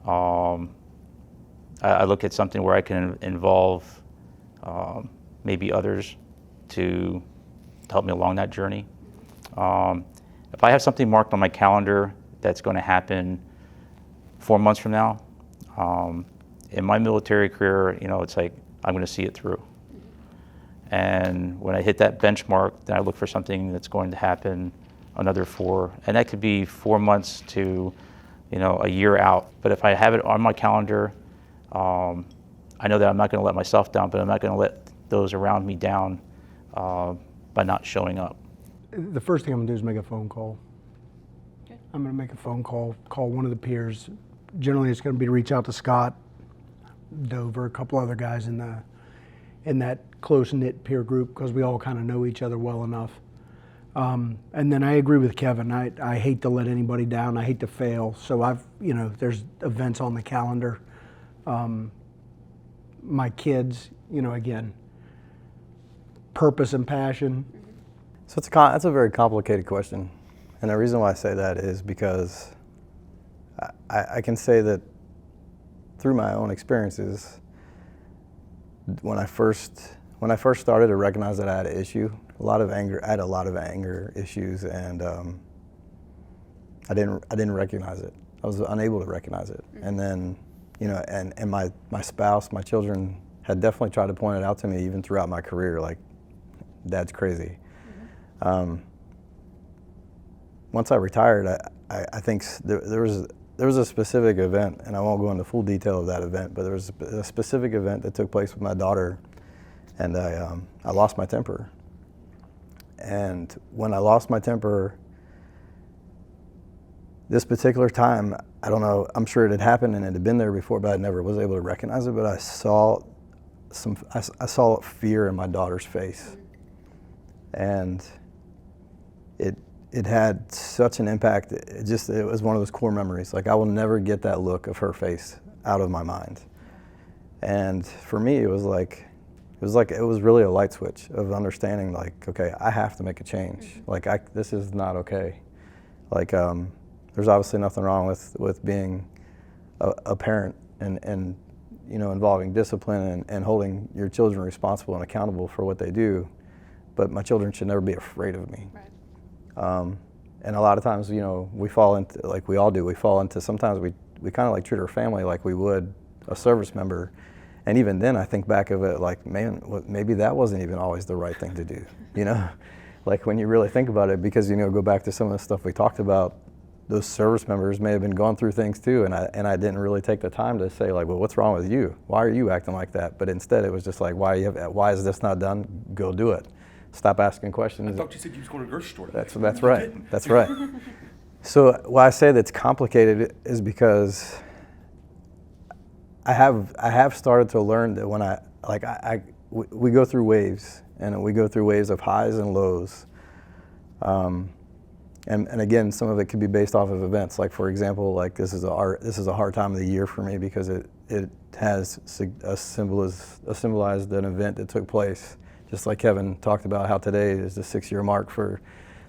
I look at something where I can involve maybe others to help me along that journey. If I have something marked on my calendar that's going to happen 4 months from now, in my military career, it's like I'm going to see it through. And when I hit that benchmark, then I look for something that's going to happen another 4, and that could be 4 months to, a year out. But if I have it on my calendar, I know that I'm not going to let myself down, but I'm not going to let those around me down by not showing up. The first thing I'm going to do is make a phone call. Okay. I'm going to make a phone call one of the peers. Generally, it's going to be to reach out to Scott, Dover, a couple other guys in that close-knit peer group, because we all kind of know each other well enough. And then I agree with Kevin. I hate to let anybody down. I hate to fail. So there's events on the calendar. My kids, again, purpose and passion. So that's a very complicated question. And the reason why I say that is because I can say that through my own experiences, when I first started to recognize that I had an issue, I had a lot of anger issues, and I didn't recognize it. I was unable to recognize it. And then, and my spouse, my children had definitely tried to point it out to me even throughout my career, like, Dad's crazy. Once I retired, I think there was a specific event, and I won't go into full detail of that event, but there was a specific event that took place with my daughter, and I lost my temper. And when I lost my temper, this particular time, I don't know, I'm sure it had happened and it had been there before, but I never was able to recognize it, but I saw fear in my daughter's face. And it had such an impact. It was one of those core memories. Like, I will never get that look of her face out of my mind. And for me, it was really a light switch of understanding, like, okay, I have to make a change. Like, this is not okay. Like, there's obviously nothing wrong with being a parent and involving discipline and holding your children responsible and accountable for what they do. But my children should never be afraid of me. Right. And a lot of times, we fall into, like we all do, sometimes we kind of like treat our family like we would a service member. And even then, I think back of it like, man, maybe that wasn't even always the right thing to do, Like, when you really think about it, because, go back to some of the stuff we talked about, those service members may have been going through things too, and I didn't really take the time to say, like, well, what's wrong with you? Why are you acting like that? But instead, it was just like, why is this not done? Go do it. Stop asking questions. I thought you said you was going to the grocery store. That's right. That's right. So why I say that's complicated is because I have started to learn that when we go through waves, and we go through waves of highs and lows. And again, some of it could be based off of events. Like, for example, like this is a hard time of the year for me because it has symbolized an event that took place. Just like Kevin talked about how today is the 6-year mark for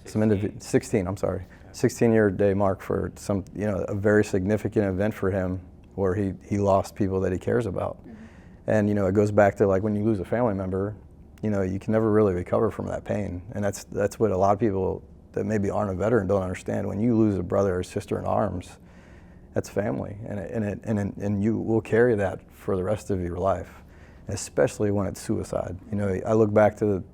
16-year day mark for some, a very significant event for him where he lost people that he cares about. Mm-hmm. And, it goes back to, like, when you lose a family member, you can never really recover from that pain. And that's what a lot of people that maybe aren't a veteran don't understand. When you lose a brother or sister in arms, that's family, and you will carry that for the rest of your life, especially when it's suicide. I look back to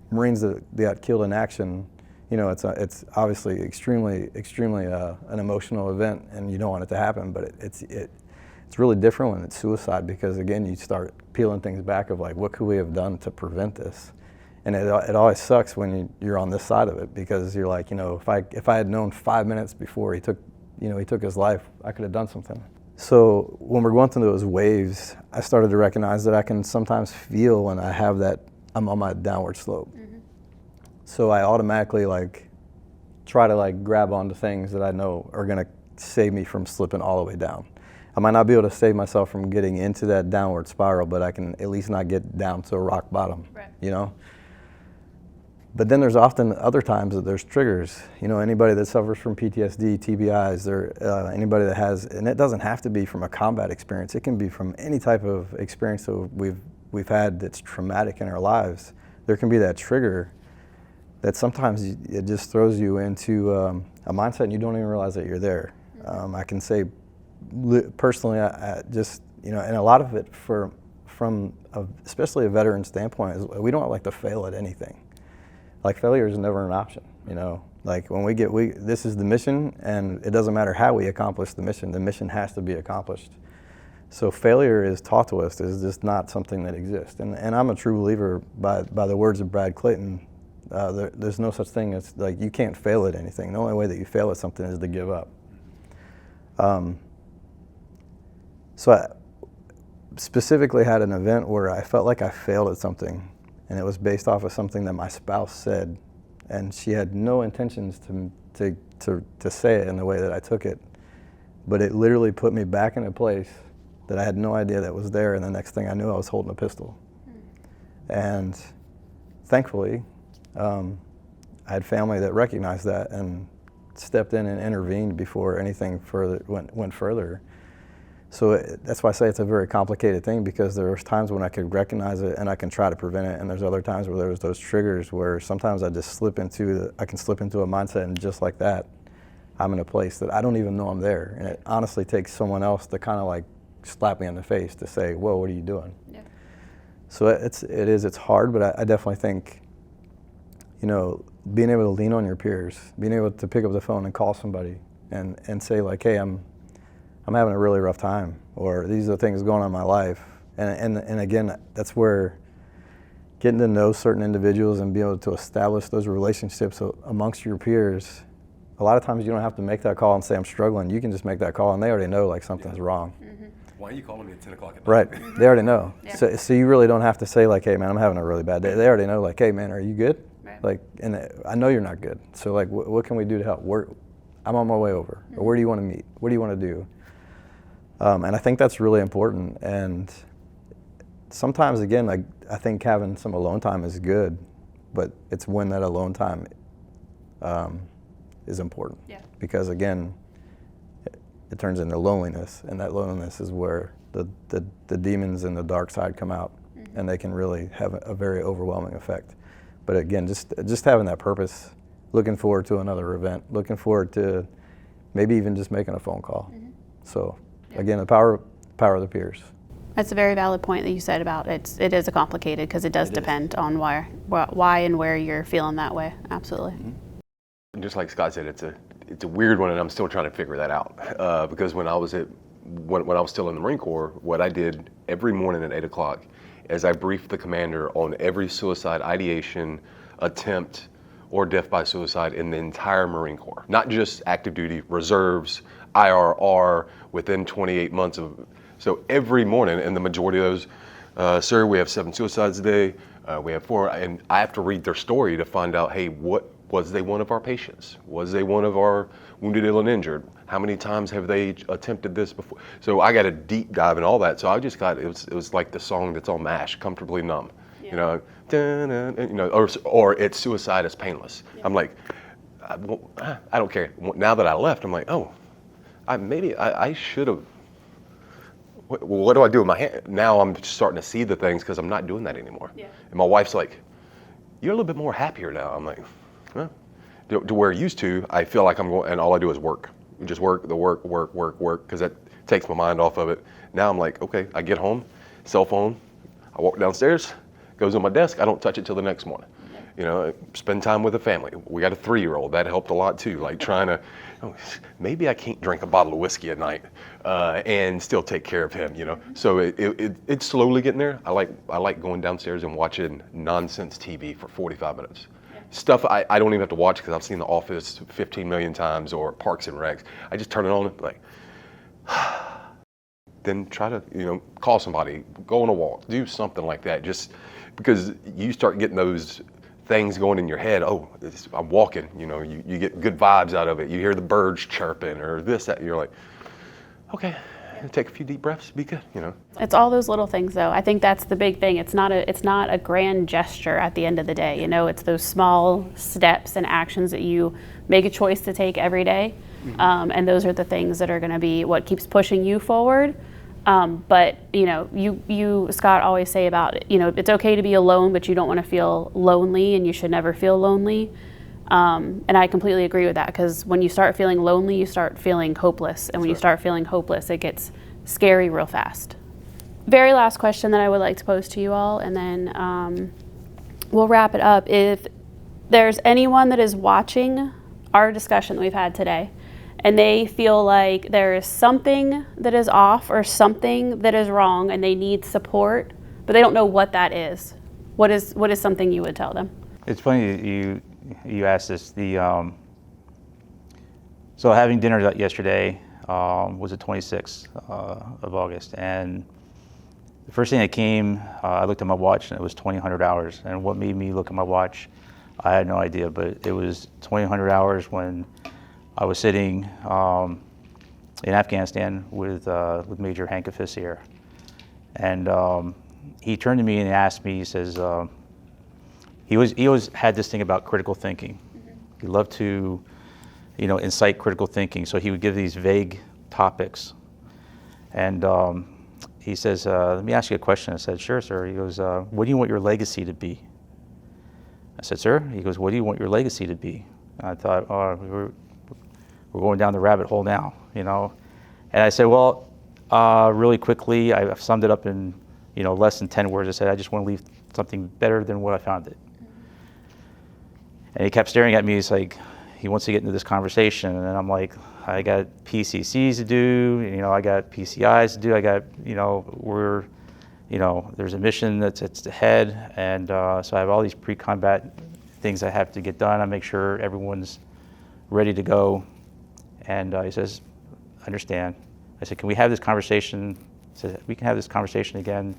Marines that got killed in action. It's obviously extremely an emotional event, and you don't want it to happen. But it's really different when it's suicide, because again, you start peeling things back of, like, what could we have done to prevent this? And it always sucks when you're on this side of it, because you're like, if I had known 5 minutes before he took his life, I could have done something. So when we're going through those waves, I started to recognize that I can sometimes feel when I'm on my downward slope. Mm-hmm. So I automatically, like, try to, like, grab onto things that I know are gonna save me from slipping all the way down. I might not be able to save myself from getting into that downward spiral, but I can at least not get down to a rock bottom. Right. But then there's often other times that there's triggers. Anybody that suffers from PTSD, TBIs, anybody that has, and it doesn't have to be from a combat experience. It can be from any type of experience that we've had that's traumatic in our lives. There can be that trigger that sometimes it just throws you into a mindset, and you don't even realize that you're there. I can say personally, I just, and a lot of it from especially a veteran standpoint is we don't like to fail at anything. Like, failure is never an option, Like, when this is the mission, and it doesn't matter how we accomplish the mission has to be accomplished. So failure is taught to us is just not something that exists. And I'm a true believer by the words of Brad Clayton, there's no such thing as, like, you can't fail at anything. The only way that you fail at something is to give up. So I specifically had an event where I felt like I failed at something. And it was based off of something that my spouse said, and she had no intentions to say it in the way that I took it, but it literally put me back in a place that I had no idea that was there, and the next thing I knew, I was holding a pistol. And thankfully, I had family that recognized that and stepped in and intervened before anything further went further. So that's why I say it's a very complicated thing, because there's times when I could recognize it and I can try to prevent it, and there's other times where there's those triggers where sometimes I just I can slip into a mindset, and just like that, I'm in a place that I don't even know I'm there. And it honestly takes someone else to kind of like slap me in the face to say, whoa, what are you doing? Yeah. So it's hard, but I definitely think, you know, being able to lean on your peers, being able to pick up the phone and call somebody and say like, hey, I'm having a really rough time, or these are the things going on in my life. And again, that's where getting to know certain individuals and being able to establish those relationships amongst your peers, a lot of times you don't have to make that call and say I'm struggling. You can just make that call and they already know like something's wrong. Mm-hmm. Why are you calling me at 10 o'clock at night? Right, they already know. Yeah. So you really don't have to say like, hey man, I'm having a really bad day. They already know like, hey man, are you good? Right. Like, and I know you're not good. So like, what can we do to help? I'm on my way over. Mm-hmm. Or where do you want to meet? What do you want to do? And I think that's really important. And sometimes, again, like, I think having some alone time is good, but it's when that alone time is important. Yeah. Because again, it turns into loneliness, and that loneliness is where the demons and the dark side come out, mm-hmm. and they can really have a very overwhelming effect. But again, just having that purpose, looking forward to another event, looking forward to maybe even just making a phone call. Mm-hmm. So. Again, the power of the peers. That's a very valid point that you said about it is complicated, because it does depend on why and where you're feeling that way. Absolutely. Mm-hmm. Just like Scott said, it's a weird one, and I'm still trying to figure that out. Because when I was still in the Marine Corps, what I did every morning at 8 o'clock is I briefed the commander on every suicide ideation, attempt, or death by suicide in the entire Marine Corps. Not just active duty, reserves, IRR, within 28 months of, so every morning, and the majority of those, sir, we have 7 suicides a day, we have 4, and I have to read their story to find out, hey, was they one of our patients? Was they one of our wounded, ill, and injured? How many times have they attempted this before? So I got a deep dive in all that, so I just got, it was like the song that's on MASH, Comfortably Numb. Yeah. You know, you know, or it's Suicide is Painless. Yeah. I'm like, I don't care. Now that I left, I'm like, oh, maybe I should have. What do I do with my hand? Now I'm starting to see the things because I'm not doing that anymore. Yeah. And my wife's like, you're a little bit more happier now. I'm like, huh? To where used to, I feel like I'm going, and all I do is work. Just work, because that takes my mind off of it. Now I'm like, okay, I get home, cell phone, I walk downstairs, goes on my desk, I don't touch it till the next morning. You know, spend time with the family. We got a 3-year-old, that helped a lot too. Like trying to, maybe I can't drink a bottle of whiskey at night and still take care of him, you know. So it's slowly getting there. I like going downstairs and watching nonsense TV for 45 minutes. Yeah. Stuff I don't even have to watch because I've seen The Office 15 million times, or Parks and Recs. I just turn it on and like, then try to, you know, call somebody, go on a walk, do something like that. Just because you start getting those things going in your head, oh, I'm walking, you know, you get good vibes out of it. You hear the birds chirping or this, that, you're like, okay, take a few deep breaths, be good, you know. It's all those little things though. I think that's the big thing. It's not a grand gesture at the end of the day, you know, it's those small steps and actions that you make a choice to take every day. Mm-hmm. And those are the things that are gonna be what keeps pushing you forward. But you know, you Scott always say about, you know, it's okay to be alone, but you don't want to feel lonely, and you should never feel lonely. And I completely agree with that, because when you start feeling lonely, you start feeling hopeless, and when you start feeling hopeless, it gets scary real fast. Very last question that I would like to pose to you all, and then we'll wrap it up. If there's anyone that is watching our discussion that we've had today, and they feel like there is something that is off or something that is wrong, and they need support, but they don't know what that is, what is something you would tell them? It's funny you asked this. So having dinner yesterday was the 26th of August, and the first thing that came, I looked at my watch, and it was 2,000 hours. And what made me look at my watch, I had no idea, but it was 2,000 hours when I was sitting in Afghanistan with Major Hank here, and he turned to me and asked me. He says he always had this thing about critical thinking, He loved to, incite critical thinking. So he would give these vague topics. And he says, let me ask you a question. I said, sure, sir. He goes, what do you want your legacy to be? I said, sir? He goes, what do you want your legacy to be? And I thought, oh, we're going down the rabbit hole now, And I said, well, really quickly, I've summed it up in, less than 10 words. I said, I just want to leave something better than what I found it. And he kept staring at me. He's like, he wants to get into this conversation. And I'm like, I got PCCs to do, I got PCIs to do, I got, there's a mission that's ahead. And so I have all these pre-combat things I have to get done. I make sure everyone's ready to go. And he says, understand. I said, can we have this conversation? He said, we can have this conversation again,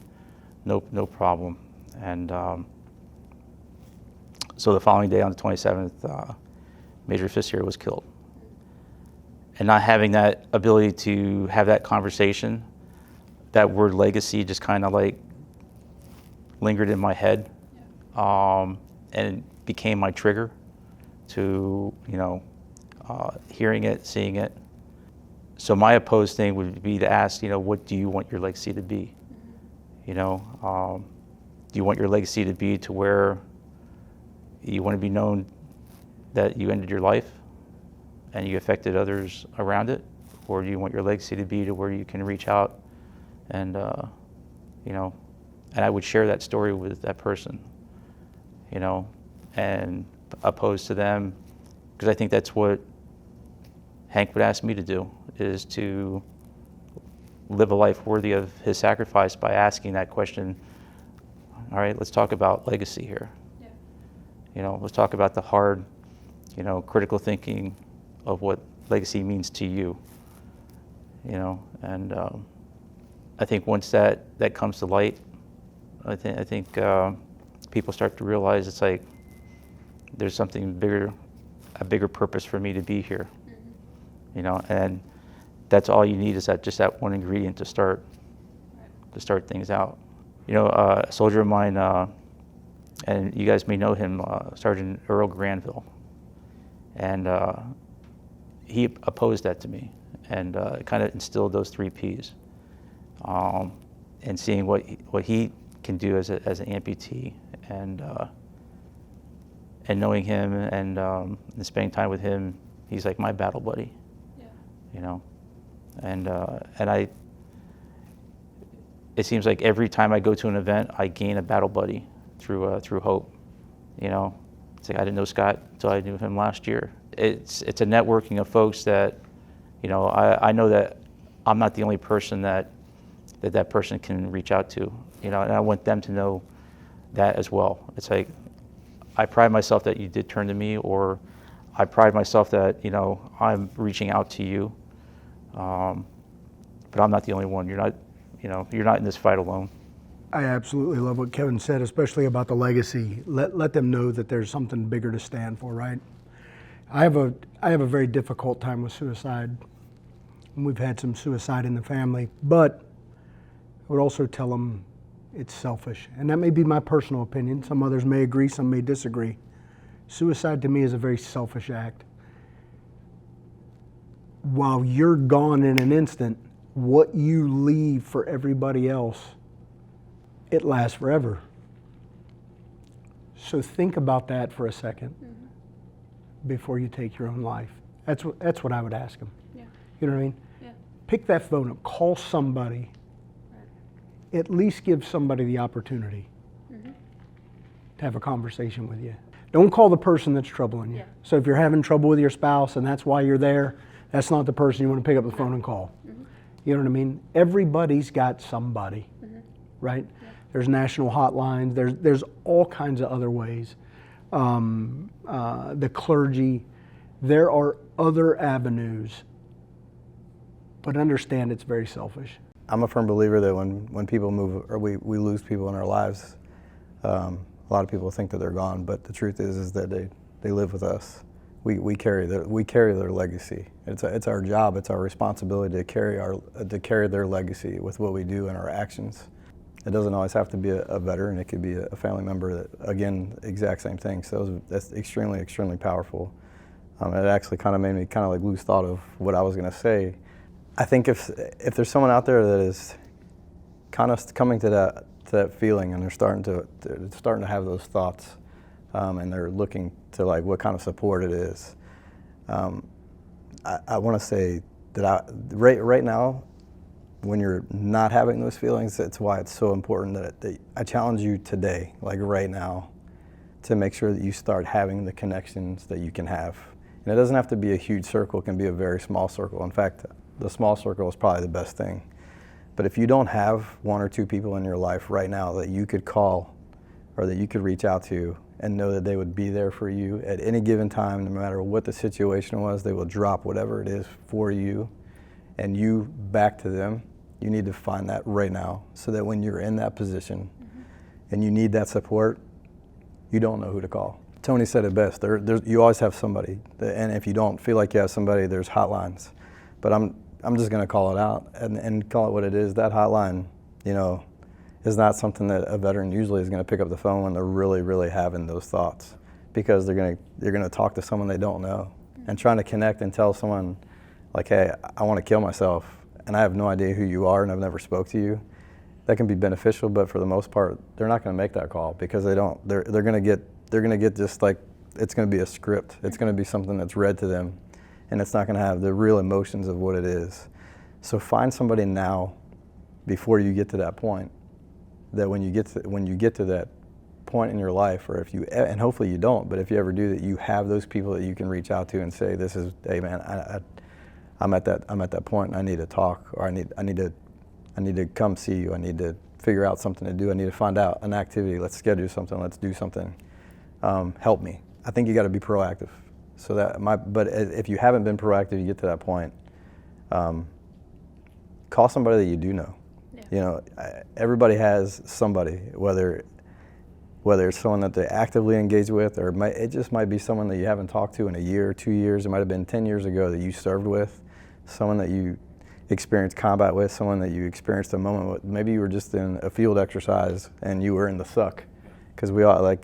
no problem. And so the following day on the 27th, Major Fissier was killed. And not having that ability to have that conversation, that word legacy just kind of like lingered in my head, and it became my trigger to, hearing it, seeing it. So my opposed thing would be to ask, what do you want your legacy to be? Do you want your legacy to be to where you want to be known that you ended your life and you affected others around it? Or do you want your legacy to be to where you can reach out and, and I would share that story with that person, and opposed to them, because I think that's what Hank would ask me to do, is to live a life worthy of his sacrifice by asking that question. All right, let's talk about legacy here. Yeah. Let's talk about the hard, critical thinking of what legacy means to you. And I think once that comes to light, I think people start to realize it's like there's something bigger, a bigger purpose for me to be here. And that's all you need is just that one ingredient to start things out. A soldier of mine, and you guys may know him, Sergeant Earl Granville, and he opposed that to me, and it kind of instilled those 3 Ps, and seeing what he can do as an amputee, and knowing him and spending time with him, he's like my battle buddy. And it seems like every time I go to an event, I gain a battle buddy through Hope. It's like I didn't know Scott until I knew him last year. It's a networking of folks that, I know that I'm not the only person that person can reach out to, and I want them to know that as well. It's like I pride myself that you did turn to me, or I pride myself that I'm reaching out to you. But I'm not the only one. You're not in this fight alone. I absolutely love what Kevin said, especially about the legacy. Let them know that there's something bigger to stand for, right? I have a very difficult time with suicide. We've had some suicide in the family, but I would also tell them it's selfish. And that may be my personal opinion. Some others may agree, some may disagree. Suicide to me is a very selfish act. While you're gone in an instant, what you leave for everybody else, it lasts forever. So think about that for a second before you take your own life. That's what I would ask them. Yeah. You know what I mean? Yeah. Pick that phone up, call somebody. Right. At least give somebody the opportunity to have a conversation with you. Don't call the person that's troubling you. Yeah. So if you're having trouble with your spouse and that's why you're there, that's not the person you want to pick up the phone and call. You know what I mean? Everybody's got somebody, right? Yeah. There's national hotlines. There's all kinds of other ways. The clergy. There are other avenues, but understand it's very selfish. I'm a firm believer that when people move or we lose people in our lives, a lot of people think that they're gone, but the truth is that they live with us. We carry their legacy. It's our job. It's our responsibility to carry their legacy with what we do and our actions. It doesn't always have to be a veteran. It could be a family member that, again, exact same thing. So that's extremely, extremely powerful. It actually kind of made me kind of like lose thought of what I was going to say. I think if there's someone out there that is kind of coming to that feeling and they're starting to have those thoughts, and they're looking to like what kind of support it is, I want to say that right now, when you're not having those feelings, that's why it's so important that I challenge you today, like right now, to make sure that you start having the connections that you can have. And it doesn't have to be a huge circle, it can be a very small circle. In fact, the small circle is probably the best thing. But if you don't have one or two people in your life right now that you could call or that you could reach out to and know that they would be there for you at any given time, no matter what the situation was, they will drop whatever it is for you and you back to them, you need to find that right now so that when you're in that position and you need that support, you don't know who to call. Tony said it best, you always have somebody, and if you don't feel like you have somebody, there's hotlines. But I'm just gonna call it out and call it what it is. That hotline, is not something that a veteran usually is gonna pick up the phone when they're really, really having those thoughts, because they're gonna talk to someone they don't know and trying to connect and tell someone like, hey, I wanna kill myself and I have no idea who you are and I've never spoke to you. That can be beneficial, but for the most part, they're not gonna make that call because they're gonna get just like, it's gonna be a script. It's gonna be something that's read to them and it's not gonna have the real emotions of what it is. So find somebody now before you get to that point, that when you get to that point in your life, or and hopefully you don't, but if you ever do, that you have those people that you can reach out to and say, hey man, I'm at that point and I need to talk, or I need to come see you. I need to figure out something to do. I need to find out an activity. Let's schedule something. Let's do something. Help me. I think you got to be proactive. But if you haven't been proactive, you get to that point. Call somebody that you do know. Yeah. Everybody has somebody, whether it's someone that they actively engage with, or it just might be someone that you haven't talked to in a year or 2 years. It might have been 10 years ago that you served with, someone that you experienced combat with, someone that you experienced a moment with. Maybe you were just in a field exercise and you were in the suck. Because we all,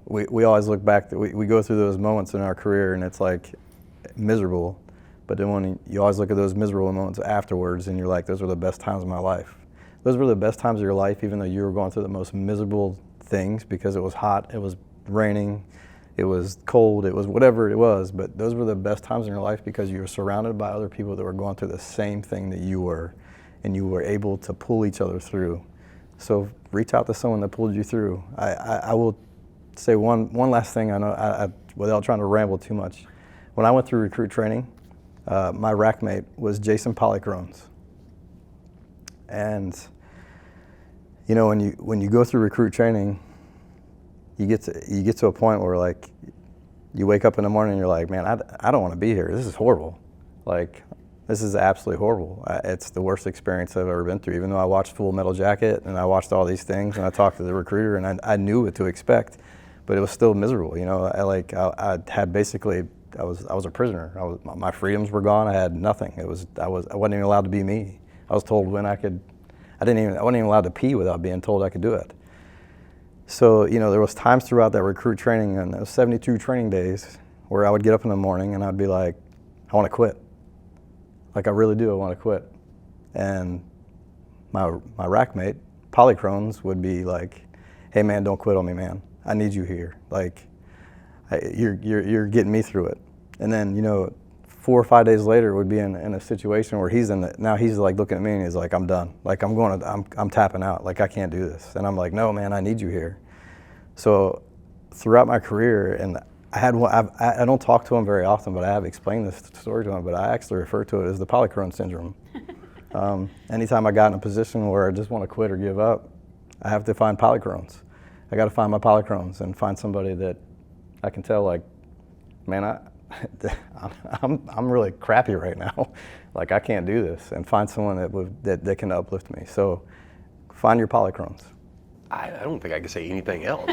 we always look back, we go through those moments in our career and it's like miserable. But then when you always look at those miserable moments afterwards and you're like, those were the best times of my life. Those were the best times of your life, even though you were going through the most miserable things, because it was hot, it was raining, it was cold, it was whatever it was. But those were the best times in your life because you were surrounded by other people that were going through the same thing that you were, and you were able to pull each other through. So reach out to someone that pulled you through. I will say one last thing, without trying to ramble too much. When I went through recruit training, my rack mate was Jason Polychrones. And when you go through recruit training, you get to a point where like you wake up in the morning and you're like, man, I don't want to be here. This is horrible. Like, this is absolutely horrible. It's the worst experience I've ever been through. Even though I watched Full Metal Jacket and I watched all these things and I talked to the recruiter and I knew what to expect, but it was still miserable. I had basically, I was a prisoner. My freedoms were gone. I had nothing. I wasn't even allowed to be me. I was told when I wasn't even allowed to pee without being told I could do it. So, there was times throughout that recruit training and those 72 training days where I would get up in the morning and I'd be like, I want to quit. Like, I really do, I want to quit. And my rack mate, Polychrones, would be like, hey man, don't quit on me, man. I need you here. Like, you're getting me through it. And then, 4 or 5 days later would be in a situation where now he's like looking at me and he's like, I'm done. Like, I'm tapping out. Like, I can't do this. And I'm like, no man, I need you here. So throughout my career, and I don't talk to him very often, but I have explained this story to him, but I actually refer to it as the Polychrone syndrome. Anytime I got in a position where I just want to quit or give up, I have to find Polychrones. I got to find my Polychrones and find somebody that I can tell, like, man, I'm really crappy right now. Like, I can't do this, and find someone that can uplift me. So find your Polychrones. I don't think I could say anything else.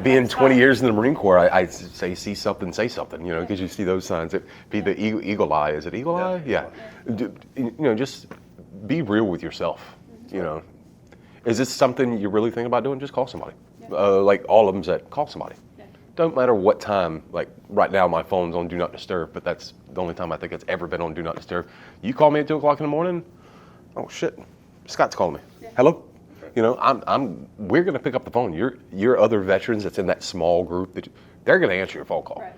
Being 20 years in the Marine Corps, I say see something, say something, because you see those signs. Be the eagle eye. Is it eagle eye? Yeah. Just be real with yourself. Is this something you really think about doing? Just call somebody. Yeah. Like all of them said, call somebody. Yeah. don't matter what time, like right now my phone's on Do Not Disturb, but that's the only time I think it's ever been on Do Not Disturb. You call me at 2 o'clock in the morning, oh shit, Scott's calling me. Hello? You know, we're gonna pick up the phone. Your other veterans that's in that small group, they're gonna answer your phone call. Right.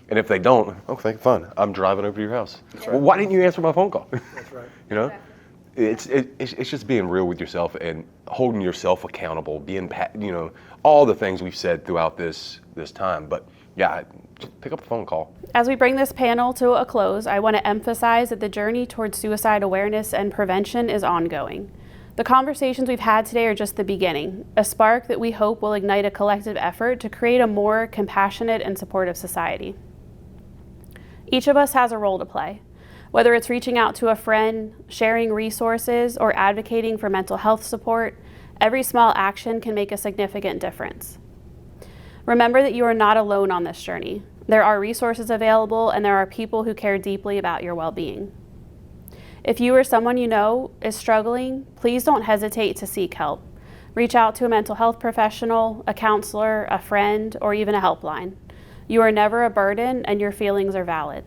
And if they don't, okay, fine, I'm driving over to your house. Well, why didn't you answer my phone call? That's right. You know? It's just being real with yourself and holding yourself accountable, being, you know, all the things we've said throughout this time. But yeah, just pick up the phone call. As we bring this panel to a close, I want to emphasize that the journey towards suicide awareness and prevention is ongoing. The conversations we've had today are just the beginning, a spark that we hope will ignite a collective effort to create a more compassionate and supportive society. Each of us has a role to play. Whether it's reaching out to a friend, sharing resources, or advocating for mental health support, every small action can make a significant difference. Remember that you are not alone on this journey. There are resources available, and there are people who care deeply about your well-being. If you or someone you know is struggling, please don't hesitate to seek help. Reach out to a mental health professional, a counselor, a friend, or even a helpline. You are never a burden, and your feelings are valid.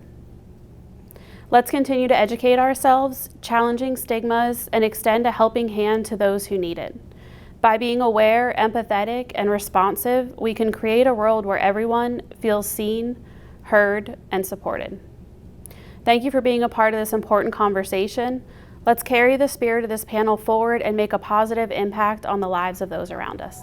Let's continue to educate ourselves, challenging stigmas, and extend a helping hand to those who need it. By being aware, empathetic, and responsive, we can create a world where everyone feels seen, heard, and supported. Thank you for being a part of this important conversation. Let's carry the spirit of this panel forward and make a positive impact on the lives of those around us.